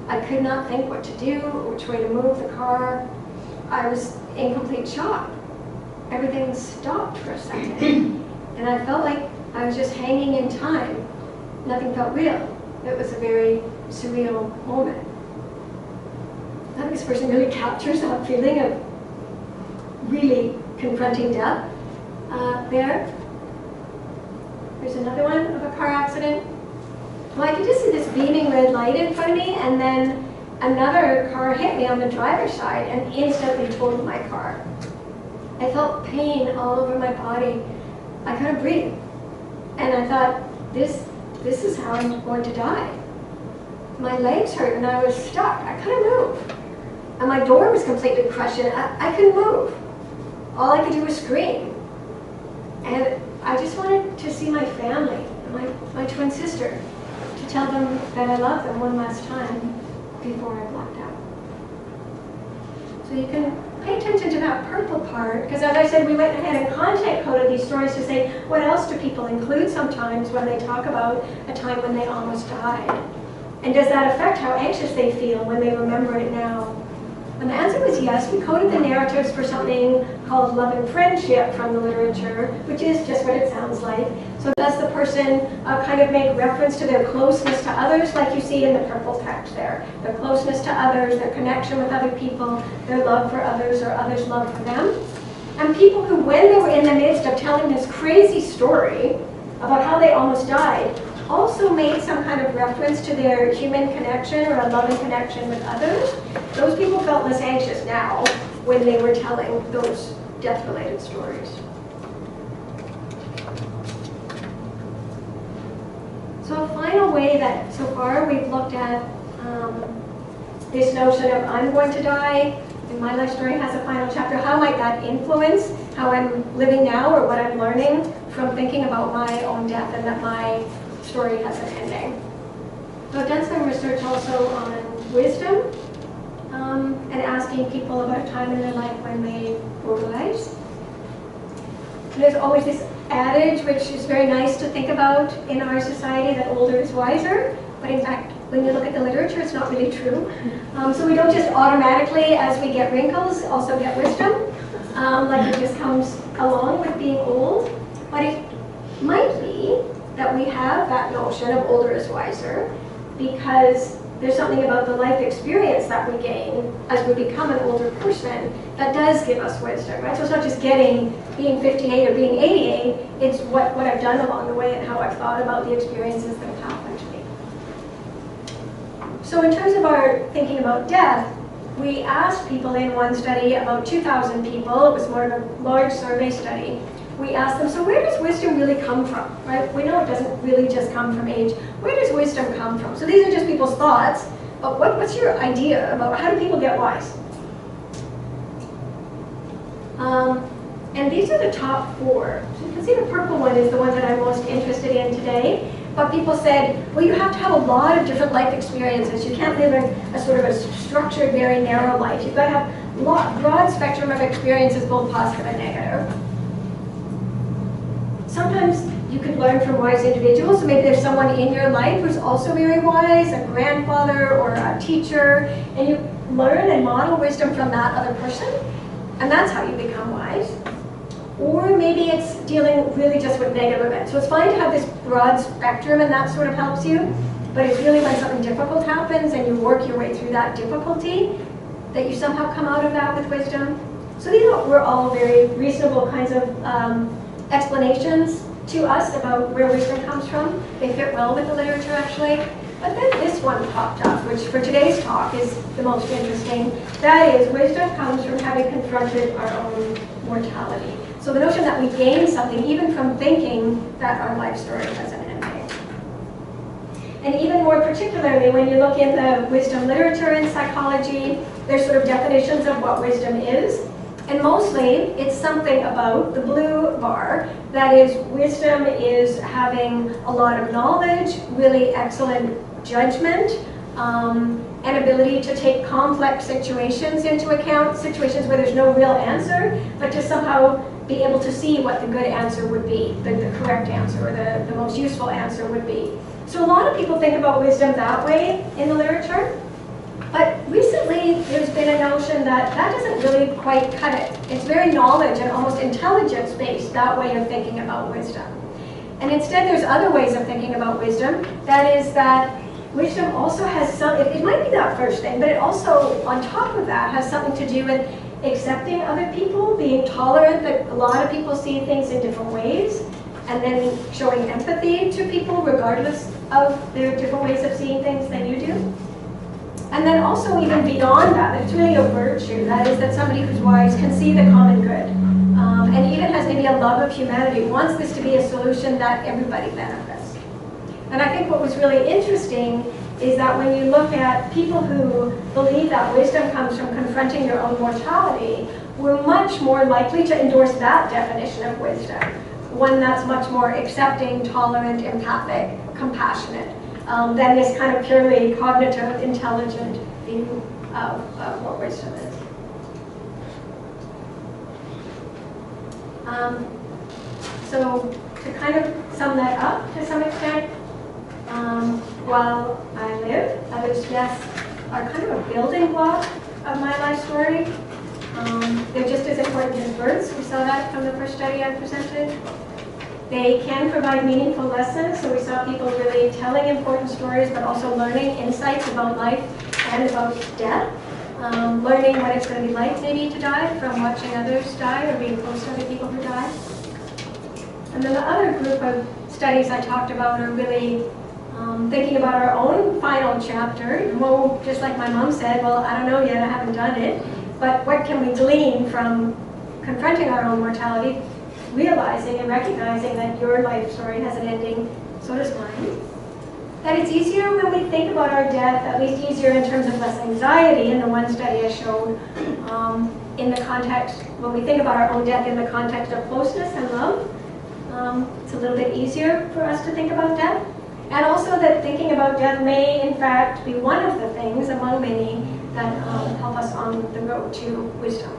A: I could not think what to do, which way to move the car. I was in complete shock. Everything stopped for a second. And I felt like I was just hanging in time. Nothing felt real. It was a very surreal moment. I think this person really captures that feeling of really confronting death there. There's another one of a car accident. Well, I could just see this beaming red light in front of me, and then another car hit me on the driver's side and instantly totaled my car. I felt pain all over my body. I couldn't breathe. And I thought, this is how I'm going to die. My legs hurt and I was stuck. I couldn't move. And my door was completely crushed and I couldn't move. All I could do was scream. And I just wanted to see my family, my twin sister, to tell them that I love them one last time before I blacked out. So you can pay attention to that purple part, because as I said, we went ahead and content coded these stories to say, what else do people include sometimes when they talk about a time when they almost died? And does that affect how anxious they feel when they remember it now? And the answer was yes. We coded the narratives for something called love and friendship from the literature, which is just what it sounds like. So does the person kind of make reference to their closeness to others, like you see in the purple text there? Their closeness to others, their connection with other people, their love for others or others' love for them. And people who, when they were in the midst of telling this crazy story about how they almost died, also made some kind of reference to their human connection or a loving connection with others. Those people felt less anxious now when they were telling those death-related stories. So a final way that so far we've looked at this notion of I'm going to die, and my life story has a final chapter. How might that influence how I'm living now or what I'm learning from thinking about my own death and that my story has an ending? So I've done some research also on wisdom and asking people about a time in their life when they were wise. And there's always this adage, which is very nice to think about in our society, that older is wiser, but in fact, when you look at the literature, it's not really true. So we don't just automatically, as we get wrinkles, also get wisdom, like it just comes along with being old. But it might be that we have that notion of older is wiser because there's something about the life experience that we gain as we become an older person that does give us wisdom, right? So it's not just being 58 or being 88, it's what I've done along the way and how I've thought about the experiences that have happened to me. So in terms of our thinking about death, we asked people in one study, about 2,000 people, it was more of a large survey study. We asked them, so where does wisdom really come from, right? We know it doesn't really just come from age. Where does wisdom come from? So these are just people's thoughts, but what's your idea about how do people get wise? And these are the top 4. So you can see the purple one is the one that I'm most interested in today. But people said, well, you have to have a lot of different life experiences. You can't live a sort of a structured, very narrow life. You've got to have a broad spectrum of experiences, both positive and negative. Sometimes you could learn from wise individuals. So maybe there's someone in your life who's also very wise, a grandfather or a teacher, and you learn and model wisdom from that other person, and that's how you become wise. Or maybe it's dealing really just with negative events. So it's fine to have this broad spectrum and that sort of helps you, but it's really when something difficult happens and you work your way through that difficulty that you somehow come out of that with wisdom. So these were all very reasonable kinds of explanations to us about where wisdom comes from. They fit well with the literature actually. But then this one popped up, which for today's talk is the most interesting. That is, wisdom comes from having confronted our own mortality. So the notion that we gain something even from thinking that our life story has an ending. And even more particularly, when you look in the wisdom literature in psychology, there's sort of definitions of what wisdom is. And mostly, it's something about the blue bar. That is, wisdom is having a lot of knowledge, really excellent judgment, and ability to take complex situations into account, situations where there's no real answer, but to somehow be able to see what the good answer would be, the correct answer, or the most useful answer would be. So a lot of people think about wisdom that way in the literature. But recently, there's been a notion that that doesn't really quite cut it. It's very knowledge and almost intelligence-based, that way of thinking about wisdom. And instead, there's other ways of thinking about wisdom. That is that wisdom also has some, it might be that first thing, but it also, on top of that, has something to do with accepting other people, being tolerant that a lot of people see things in different ways, and then showing empathy to people regardless of their different ways of seeing things than you do. And then also even beyond that, it's really a virtue. That is that somebody who's wise can see the common good. And even has maybe a love of humanity, wants this to be a solution that everybody benefits. And I think what was really interesting is that when you look at people who believe that wisdom comes from confronting your own mortality, we're much more likely to endorse that definition of wisdom. One that's much more accepting, tolerant, empathic, compassionate. Than this kind of purely cognitive, intelligent view of what wisdom is. So to kind of sum that up to some extent, while I live, others' deaths are kind of a building block of my life story. They're just as important as births. We saw that from the first study I presented. They can provide meaningful lessons, so we saw people really telling important stories, but also learning insights about life and about death. Learning what it's going to be like maybe to die from watching others die or being close to other people who die. And then the other group of studies I talked about are really thinking about our own final chapter. Well, just like my mom said, well, I don't know yet, I haven't done it, but what can we glean from confronting our own mortality, realizing and recognizing that your life story has an ending, so does mine. That it's easier when we think about our death, at least easier in terms of less anxiety, in the one study I showed, in the context, when we think about our own death in the context of closeness and love, it's a little bit easier for us to think about death. And also that thinking about death may, in fact, be one of the things among many that help us on the road to wisdom.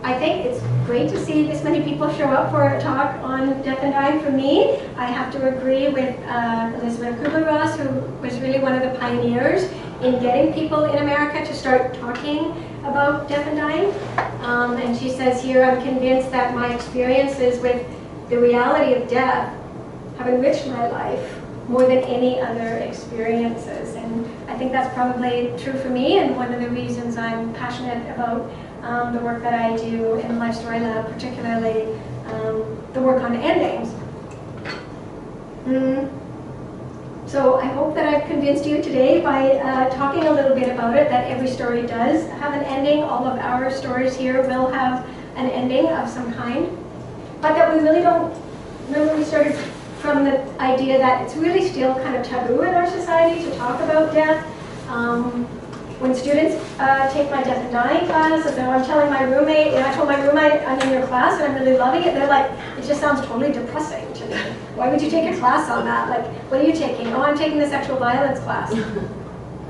A: I think it's great to see this many people show up for a talk on death and dying. For me, I have to agree with Elizabeth Kubler-Ross, who was really one of the pioneers in getting people in America to start talking about death and dying. And she says here, I'm convinced that my experiences with the reality of death have enriched my life more than any other experiences. And I think that's probably true for me, and one of the reasons I'm passionate about the work that I do in the Life Story Lab, particularly the work on endings. So I hope that I've convinced you today by talking a little bit about it, that every story does have an ending. All of our stories here will have an ending of some kind. But that we really don't, remember we started from the idea that it's really still kind of taboo in our society to talk about death. When students take my death and dying class, and I'm telling my roommate, I told my roommate I'm in your class and I'm really loving it, they're like, it just sounds totally depressing to me. Why would you take a class on that? Like, what are you taking? Oh, I'm taking the sexual violence class.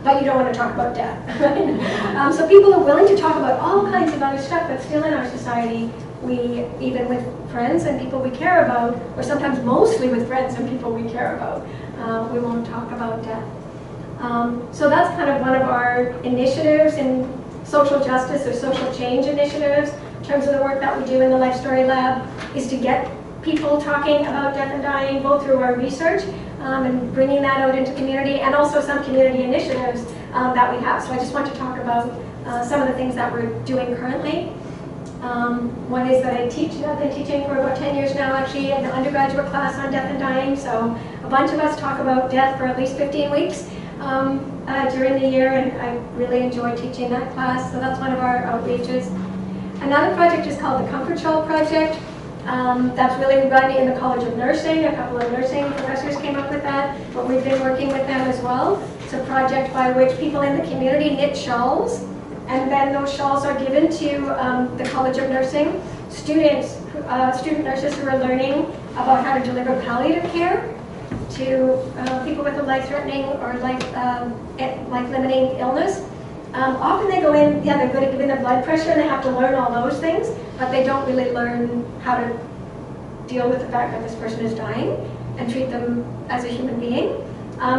A: But you don't want to talk about death. So people are willing to talk about all kinds of other stuff, but still in our society, we, even with friends and people we care about, or sometimes mostly with friends and people we care about, we won't talk about death. So that's kind of one of our initiatives in social justice or social change initiatives in terms of the work that we do in the Life Story Lab, is to get people talking about death and dying, both through our research and bringing that out into community, and also some community initiatives that we have. So I just want to talk about some of the things that we're doing currently. One is that I teach, I've been teaching for about 10 years now, actually, an undergraduate class on death and dying. So a bunch of us talk about death for at least 15 weeks during the year, and I really enjoy teaching that class. So that's one of our outreaches. Another project is called the Comfort Shawl Project. That's really run in the College of Nursing. A couple of nursing professors came up with that, but we've been working with them as well. It's a project by which people in the community knit shawls, and then those shawls are given to the College of Nursing students, student nurses who are learning about how to deliver palliative care to people with a life-threatening or life-limiting illness. Often they go in, yeah, they're going to give in their blood pressure and they have to learn all those things, but they don't really learn how to deal with the fact that this person is dying and treat them as a human being.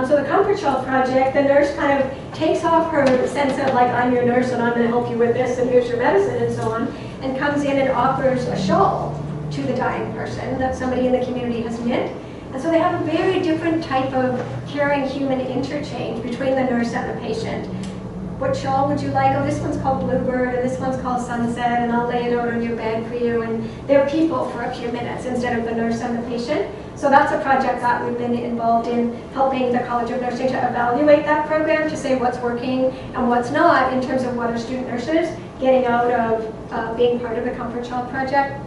A: So the Comfort Shawl Project, the nurse kind of takes off her sense of like, I'm your nurse and I'm going to help you with this and here's your medicine and so on, and comes in and offers a shawl to the dying person that somebody in the community has knit. And so they have a very different type of caring human interchange between the nurse and the patient. What shawl would you like? Oh, this one's called Bluebird, and this one's called Sunset, and I'll lay it out on your bed for you. And they're people for a few minutes instead of the nurse and the patient. So that's a project that we've been involved in, helping the College of Nursing to evaluate that program, to say what's working and what's not in terms of what are student nurses getting out of being part of the Comfort Shawl Project.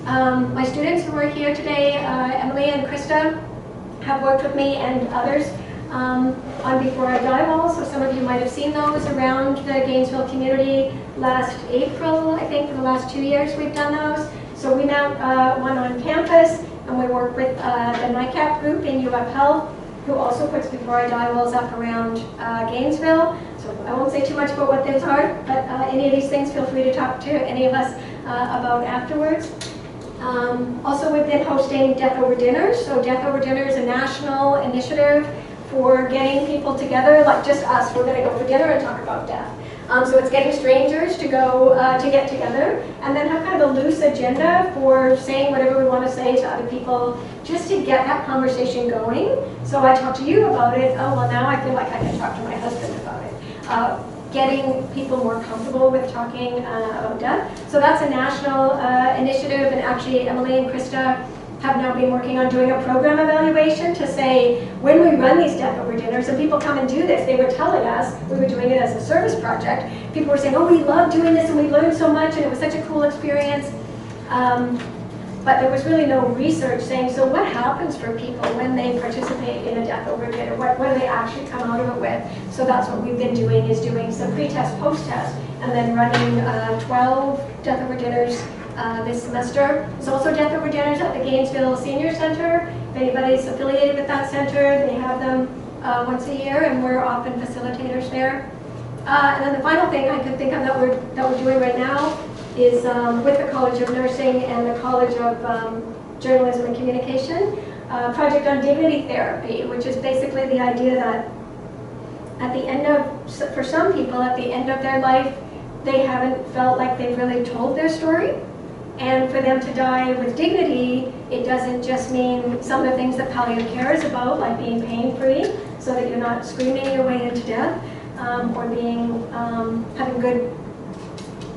A: My students who are here today, Emily and Krista, have worked with me and others on Before I Die walls. So some of you might have seen those around the Gainesville community last April. I think for the last 2 years we've done those. So we mount one on campus, and we work with the NICAP group in U of Health, who also puts Before I Die walls up around Gainesville. So I won't say too much about what those are, but any of these things, feel free to talk to any of us about afterwards. Also, we've been hosting Death Over Dinners. So Death Over Dinner is a national initiative for getting people together, like just us. We're going to go for dinner and talk about death. So it's getting strangers to go to get together, and then have kind of a loose agenda for saying whatever we want to say to other people, just to get that conversation going. So I talk to you about it. Oh, well, now I feel like I can talk to my husband about it. Getting people more comfortable with talking about death. So that's a national initiative, and actually Emily and Krista have now been working on doing a program evaluation to say, when we run these death over dinners, and people come and do this, they were telling us, we were doing it as a service project, people were saying, oh, we love doing this and we learned so much and it was such a cool experience. But there was really no research saying, so what happens for people when they participate in a death over dinner? What do they actually come out of it with? So that's what we've been doing, is doing some pre-test, post-test, and then running 12 death over dinners this semester. There's also death over dinners at the Gainesville Senior Center. If anybody's affiliated with that center, they have them once a year, and we're often facilitators there. And then the final thing I could think of that we're doing right now is with the College of Nursing and the College of Journalism and Communication, a project on dignity therapy, which is basically the idea that at the end of, for some people, at the end of their life, they haven't felt like they've really told their story. And for them to die with dignity, it doesn't just mean some of the things that palliative care is about, like being pain-free, so that you're not screaming your way into death, or being having good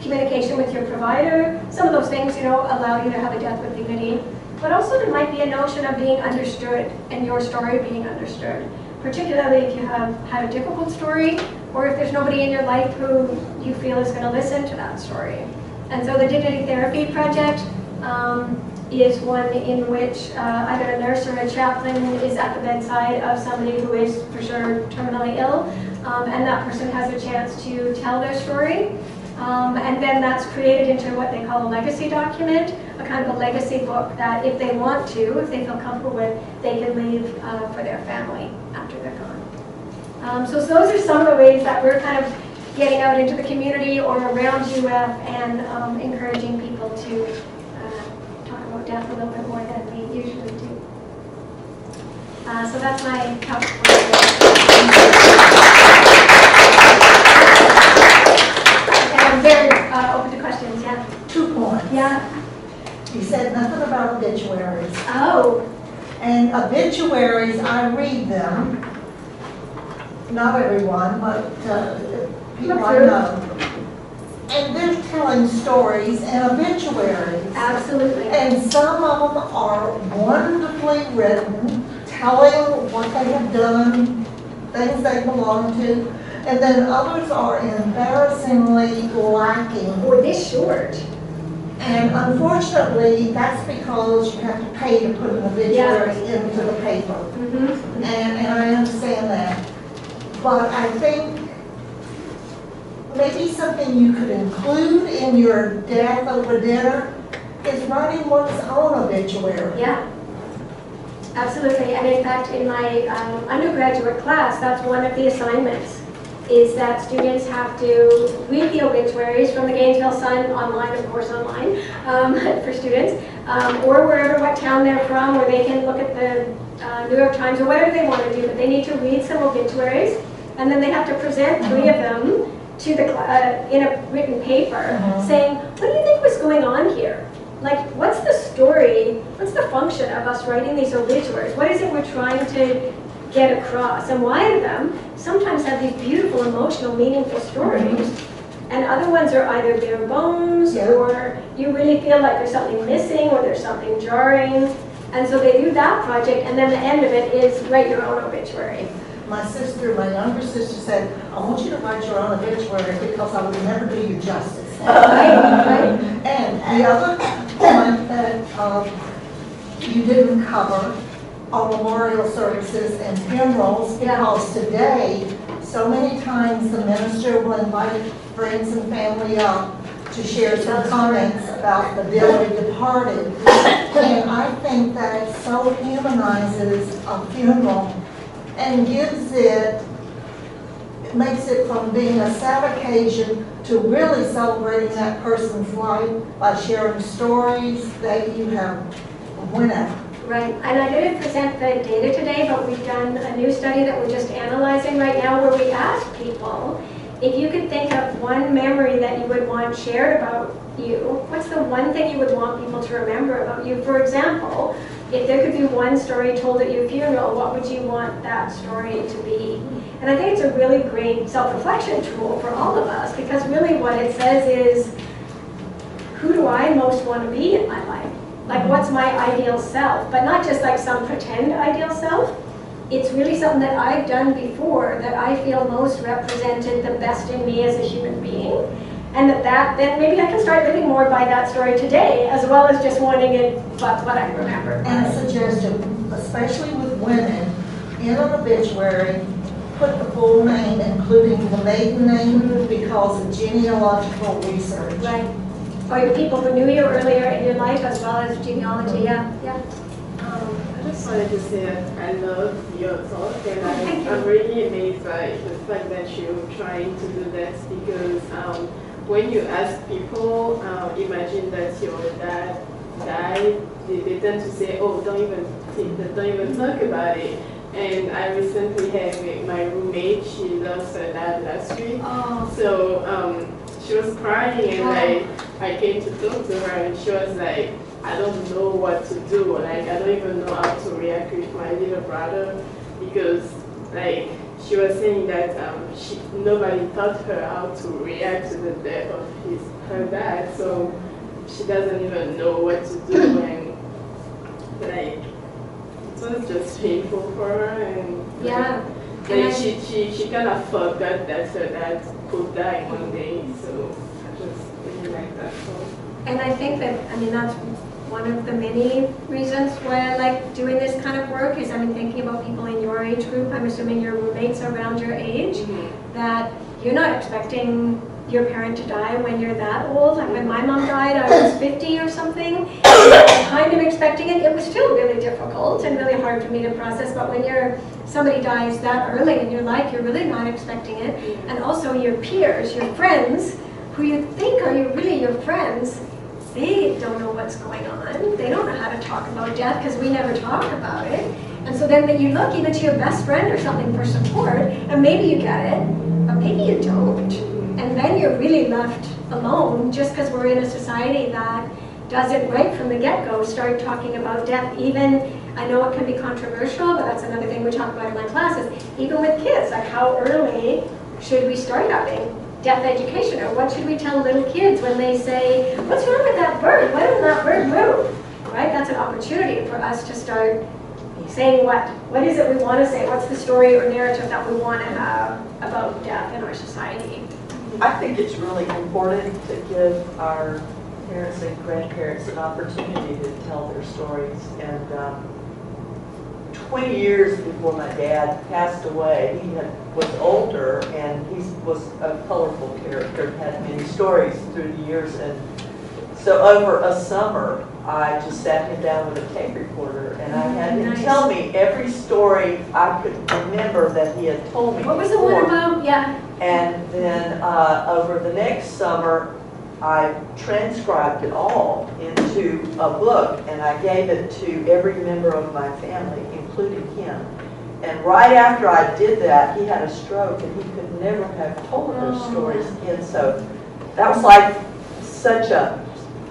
A: communication with your provider. Some of those things, allow you to have a death with dignity. But also there might be a notion of being understood and your story being understood, particularly if you have had a difficult story or if there's nobody in your life who you feel is going to listen to that story. And so the Dignity Therapy Project is one in which either a nurse or a chaplain is at the bedside of somebody who is for sure terminally ill, and that person has a chance to tell their story. And then that's created into what they call a legacy document, a kind of a legacy book that if they want to, if they feel comfortable with, they can leave for their family after they're gone. So those are some of the ways that we're kind of getting out into the community or around UF and encouraging people to talk about death a little bit more than we usually do. So that's my talk for I'm very open to questions, yeah.
B: 2 points.
A: Yeah.
B: You said nothing about obituaries.
A: Oh.
B: And obituaries, I read them. Not everyone, but people I know. And they're telling stories and obituaries.
A: Absolutely.
B: And some of them are wonderfully written, telling what they have done, things they belong to. And then others are embarrassingly lacking.
A: Or this short.
B: And unfortunately, that's because you have to pay to put an obituary into the paper.
A: Mm-hmm.
B: And I understand that. But I think maybe something you could include in your death over dinner is writing one's own obituary.
A: Yeah. Absolutely. And in fact, in my undergraduate class, that's one of the assignments, is that students have to read the obituaries from the Gainesville Sun, online, of course online, for students, or what town they're from, or they can look at the New York Times or whatever they want to do, but they need to read some obituaries, and then they have to present 3 of them to the in a written paper, saying, what do you think was going on here? Like, what's the story, what's the function of us writing these obituaries? What is it we're trying to get across? And why of them sometimes have these beautiful, emotional, meaningful stories, and other ones are either bare bones, or you really feel like there's something missing, or there's something jarring. And so they do that project, and then the end of it is write your own obituary.
B: My younger sister said, I want you to write your own obituary because I would never do you justice.
A: Right.
B: And the other point that you didn't cover are memorial services and funerals, because today, so many times the minister will invite friends and family up to share some comments about the dearly departed. And I think that so humanizes a funeral and makes it from being a sad occasion to really celebrating that person's life by sharing stories that you have went out.
A: Right, and I didn't present the data today, but we've done a new study that we're just analyzing right now where we asked people, if you could think of one memory that you would want shared about you, what's the one thing you would want people to remember about you? For example, if there could be one story told at your funeral, what would you want that story to be? And I think it's a really great self-reflection tool for all of us, because really what it says is, who do I most want to be in my life? Like, what's my ideal self? But not just like some pretend ideal self. It's really something that I've done before that I feel most represented the best in me as a human being. And then maybe I can start living more by that story today, as well as just wanting it what I remember.
B: And a suggestion, especially with women, in an obituary, put the full name, including the maiden name, because of genealogical research.
A: Right. Or your people who knew you earlier in your life, as well as genealogy, yeah.
C: I just wanted to say that I love your talk, and I'm really amazed by the fact that you're trying to do that, because when you ask people, imagine that your dad died, they tend to say, oh, don't even talk about it. And I recently had my roommate, she lost her dad last week.
A: Oh.
C: So she was crying, and I came to talk to her, and she was like, I don't know what to do. Like, I don't even know how to react with my little brother, because like she was saying that nobody taught her how to react to the death of her dad, so she doesn't even know what to do, and like it was just painful for her, and
A: Yeah.
C: like she kind of forgot that her dad could die one day, so I just really like that. So.
A: And I think that, that's one of the many reasons why I like doing this kind of work is thinking about people in your age group. I'm assuming your roommates around your age, that you're not expecting your parent to die when you're that old. Like when my mom died, I was 50 or something. I was kind of expecting it. It was still really difficult and really hard for me to process, but when somebody dies that early in your life, you're really not expecting it. And also your peers, your friends, who you think are really your friends, they don't know what's going on. They don't know how to talk about death because we never talk about it. And so then you look even to your best friend or something for support, and maybe you get it, but maybe you don't. And then you're really left alone just because we're in a society that doesn't right from the get-go start talking about death. Even, I know it can be controversial, but that's another thing we talk about in my classes, even with kids, like how early should we start having death education, or what should we tell little kids when they say, what's wrong with that bird? Why doesn't that bird move? Right? That's an opportunity for us to start saying what is it we want to say? What's the story or narrative that we want to have about death in our society?
D: I think it's really important to give our parents and grandparents an opportunity to tell their stories. And 20 years before my dad passed away, he was older, and he was a colorful character, had many stories through the years. And so over a summer, I just sat him down with a tape recorder, and I had him tell me every story I could remember that he had told me.
A: What was the one about? Yeah.
D: And then over the next summer, I transcribed it all into a book, and I gave it to every member of my family, including him. And right after I did that, he had a stroke, and he could never have told those stories again. So that was like such a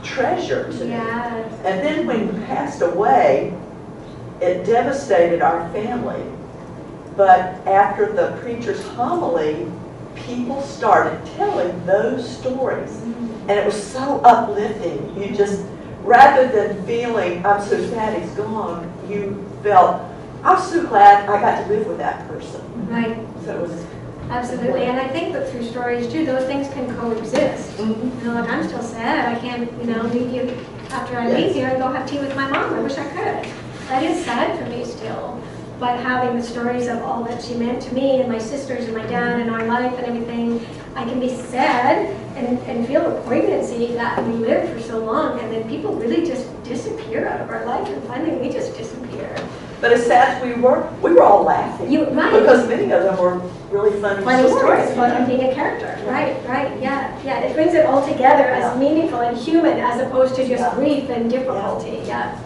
D: treasure to me. And then when he passed away, it devastated our family. But after the preacher's homily, people started telling those stories. And it was so uplifting. You just, rather than feeling, I'm so sad he's gone, you felt, I'm so glad I got to live with that person.
A: Right.
D: So it was
A: absolutely. And I think that through stories too, those things can coexist. Like I'm still sad. I can't, leave you after I leave here and go have tea with my mom. I wish I could. That is sad for me still. But having the stories of all that she meant to me and my sisters and my dad and our life and everything, I can be sad and feel a poignancy that we lived for so long, and then people really just disappear out of our life, and finally we just disappear.
D: But as sad as we were all laughing.
A: Right.
D: Because many of them were really funny stories.
A: But being a character. Right, yeah. It brings it all together as meaningful and human as opposed to just grief and difficulty. Yeah.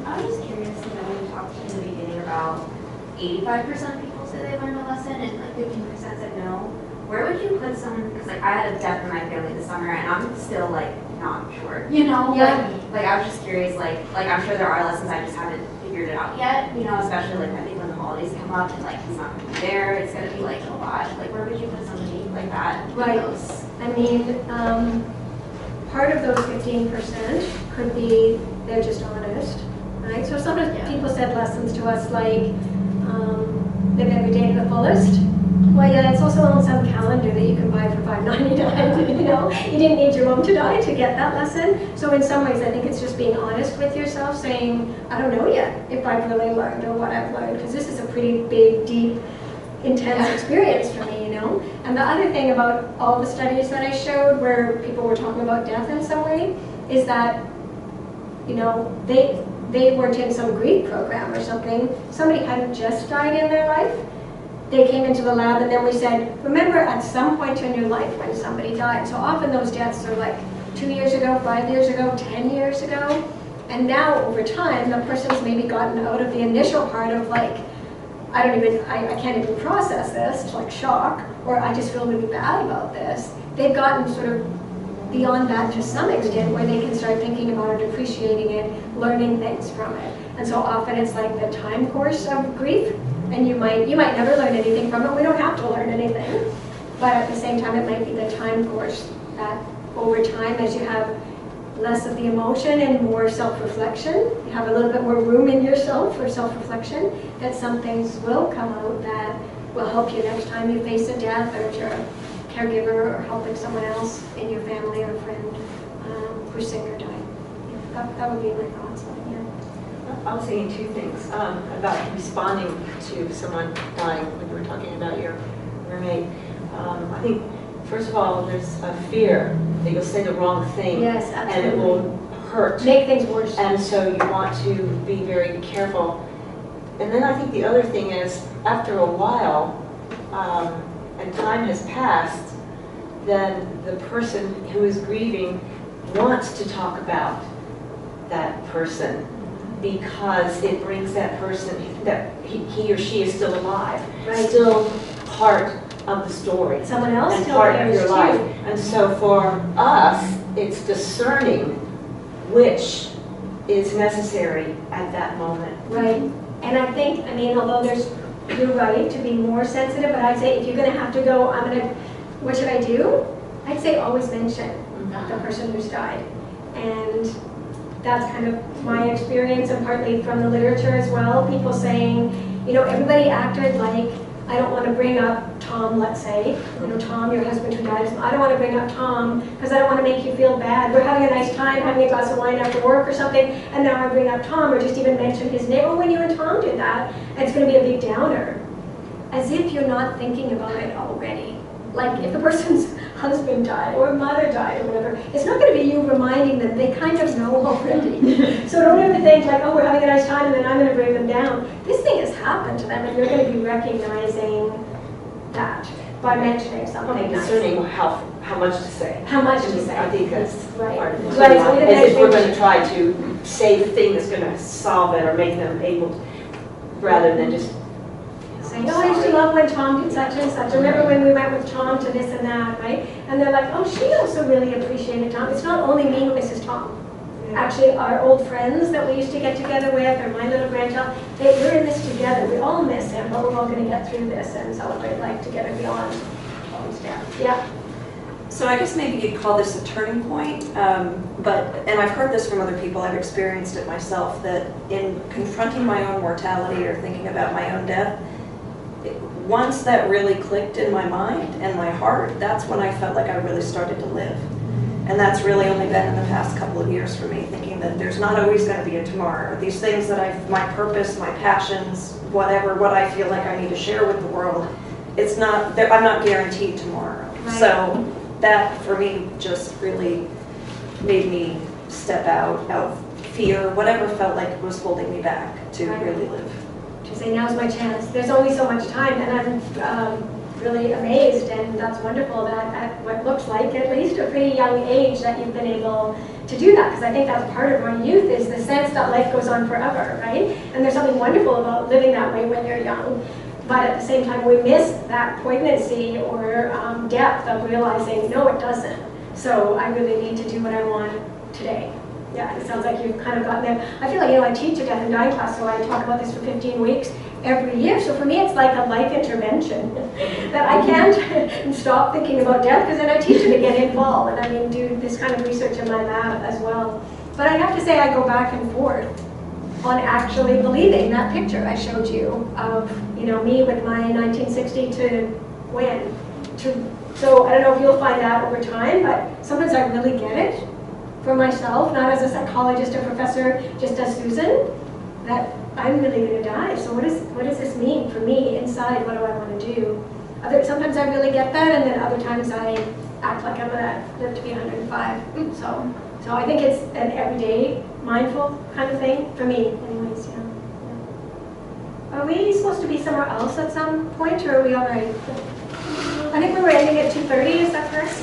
E: I was just curious, when you talked in the beginning about 85% of people say they learned a lesson and like 15% said no. Where would you put someone, because like I had a death in my family this summer and I'm still like not sure, like I was just curious, like I'm sure there are lessons I just haven't figured it out yet, especially like I think when the holidays come up and like he's not going to be there, it's going to be like a lot. Like where would you put somebody like that?
A: Right. I mean, part of those 15% could be they're just honest, right? So sometimes people said lessons to us like, live every day to the fullest. Well, yeah, it's also on some calendar that you can buy for $5.99, you know? You didn't need your mom to die to get that lesson. So in some ways, I think it's just being honest with yourself, saying, I don't know yet if I've really learned or what I've learned, because this is a pretty big, deep, intense experience for me, you know? And the other thing about all the studies that I showed where people were talking about death in some way is that, you know, they weren't in some grief program or something. Somebody hadn't just died in their life. They came into the lab and then we said, remember at some point in your life when somebody died. So often those deaths are like 2 years ago, 5 years ago, 10 years ago. And now over time, the person's maybe gotten out of the initial part of like, I can't even process this, like shock, or I just feel really bad about this. They've gotten sort of beyond that to some extent where they can start thinking about it, appreciating it, learning things from it. And so often it's like the time course of grief. And you might never learn anything from it. We don't have to learn anything. But at the same time, it might be the time course that over time, as you have less of the emotion and more self-reflection, you have a little bit more room in yourself for self-reflection, that some things will come out that will help you next time you face a death, or if you're a caregiver or helping someone else in your family or friend who's sick or dying. Yeah, that would be my thoughts on it.
F: I was thinking two things about responding to someone dying when you were talking about your roommate. I think, first of all, there's a fear that you'll say the wrong thing.
A: Yes, absolutely.
F: And it will hurt.
A: Make things worse.
F: And so you want to be very careful. And then I think the other thing is, after a while, and time has passed, then the person who is grieving wants to talk about that person, because it brings that person, that he or she is still alive,
A: Right.
F: still part of the story.
A: Someone else
F: and
A: still
F: part of
A: cares
F: your
A: too.
F: life. And so for us, it's discerning which is necessary at that moment.
A: Right. And I think, although you're right to be more sensitive, but I'd say if you're going to have to go, what should I do? I'd say always mention the person who's died. And that's kind of my experience, and partly from the literature as well. People saying, everybody acted like, I don't want to bring up Tom, let's say. Tom, your husband who died. I don't want to bring up Tom because I don't want to make you feel bad. We're having a nice time, having a glass of wine after work or something, and now I bring up Tom or just even mention his name. Well, when you and Tom did that, it's going to be a big downer. As if you're not thinking about it already. Like if the person's husband died or mother died or whatever, it's not going to be you reminding them. They kind of know already. So don't ever think like, oh, we're having a nice time and then I'm going to bring them down. This thing has happened to them and you're going to be recognizing that by mentioning something.
F: Discerning how much to say.
A: How much to say.
F: I think that's
A: right.
F: part of it.
A: Right.
F: As if we're going to try to say the thing that's going to solve it or make them able to, rather than just
A: saying, oh, I used to love when Tom did such and such. Remember when we went with Tom to this and that, right? And they're like, oh, she also really appreciated Tom. It's not only me who misses Tom. Actually, our old friends that we used to get together with, or my little grandchild, we're in this together. We all miss him, but we're all going to get through this and celebrate life together beyond Tom's death. Yeah.
G: So I guess maybe you'd call this a turning point, and I've heard this from other people, I've experienced it myself, that in confronting my own mortality or thinking about my own death, once that really clicked in my mind and my heart, that's when I felt like I really started to live. And that's really only been in the past couple of years for me, thinking that there's not always going to be a tomorrow. These things that my purpose, my passions, whatever, what I feel like I need to share with the world, I'm not guaranteed tomorrow.
A: Right.
G: So that for me just really made me step out of fear, whatever felt like was holding me back to really live.
A: To say, now's my chance. There's only so much time, and I'm really amazed, and that's wonderful that at what looks like at least a pretty young age that you've been able to do that, because I think that's part of our youth is the sense that life goes on forever, right? And there's something wonderful about living that way when you're young, but at the same time we miss that poignancy or depth of realizing, no, it doesn't. So I really need to do what I want today. Yeah, it sounds like you've kind of gotten there. I feel like, I teach a death and dying class, so I talk about this for 15 weeks every year. So for me, it's like a life intervention that I can't stop thinking about death because then I teach it again in fall. And do this kind of research in my lab as well. But I have to say I go back and forth on actually believing that picture I showed you of, you know, me with my 1960 to when. So I don't know if you'll find out over time, but sometimes I really get it for myself, not as a psychologist or professor, just as Susan, that I'm really going to die. So what does this mean for me inside? What do I want to do? Sometimes I really get that, and then other times I act like I'm going to live to be 105. So I think it's an everyday mindful kind of thing for me, anyways. Yeah. Are we supposed to be somewhere else at some point, or are we all right? I think we were ending at 2:30. Is that correct?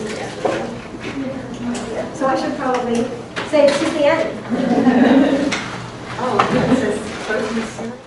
A: Yeah. So I should probably say this is the end.
F: Oh, it says closing the ceremony.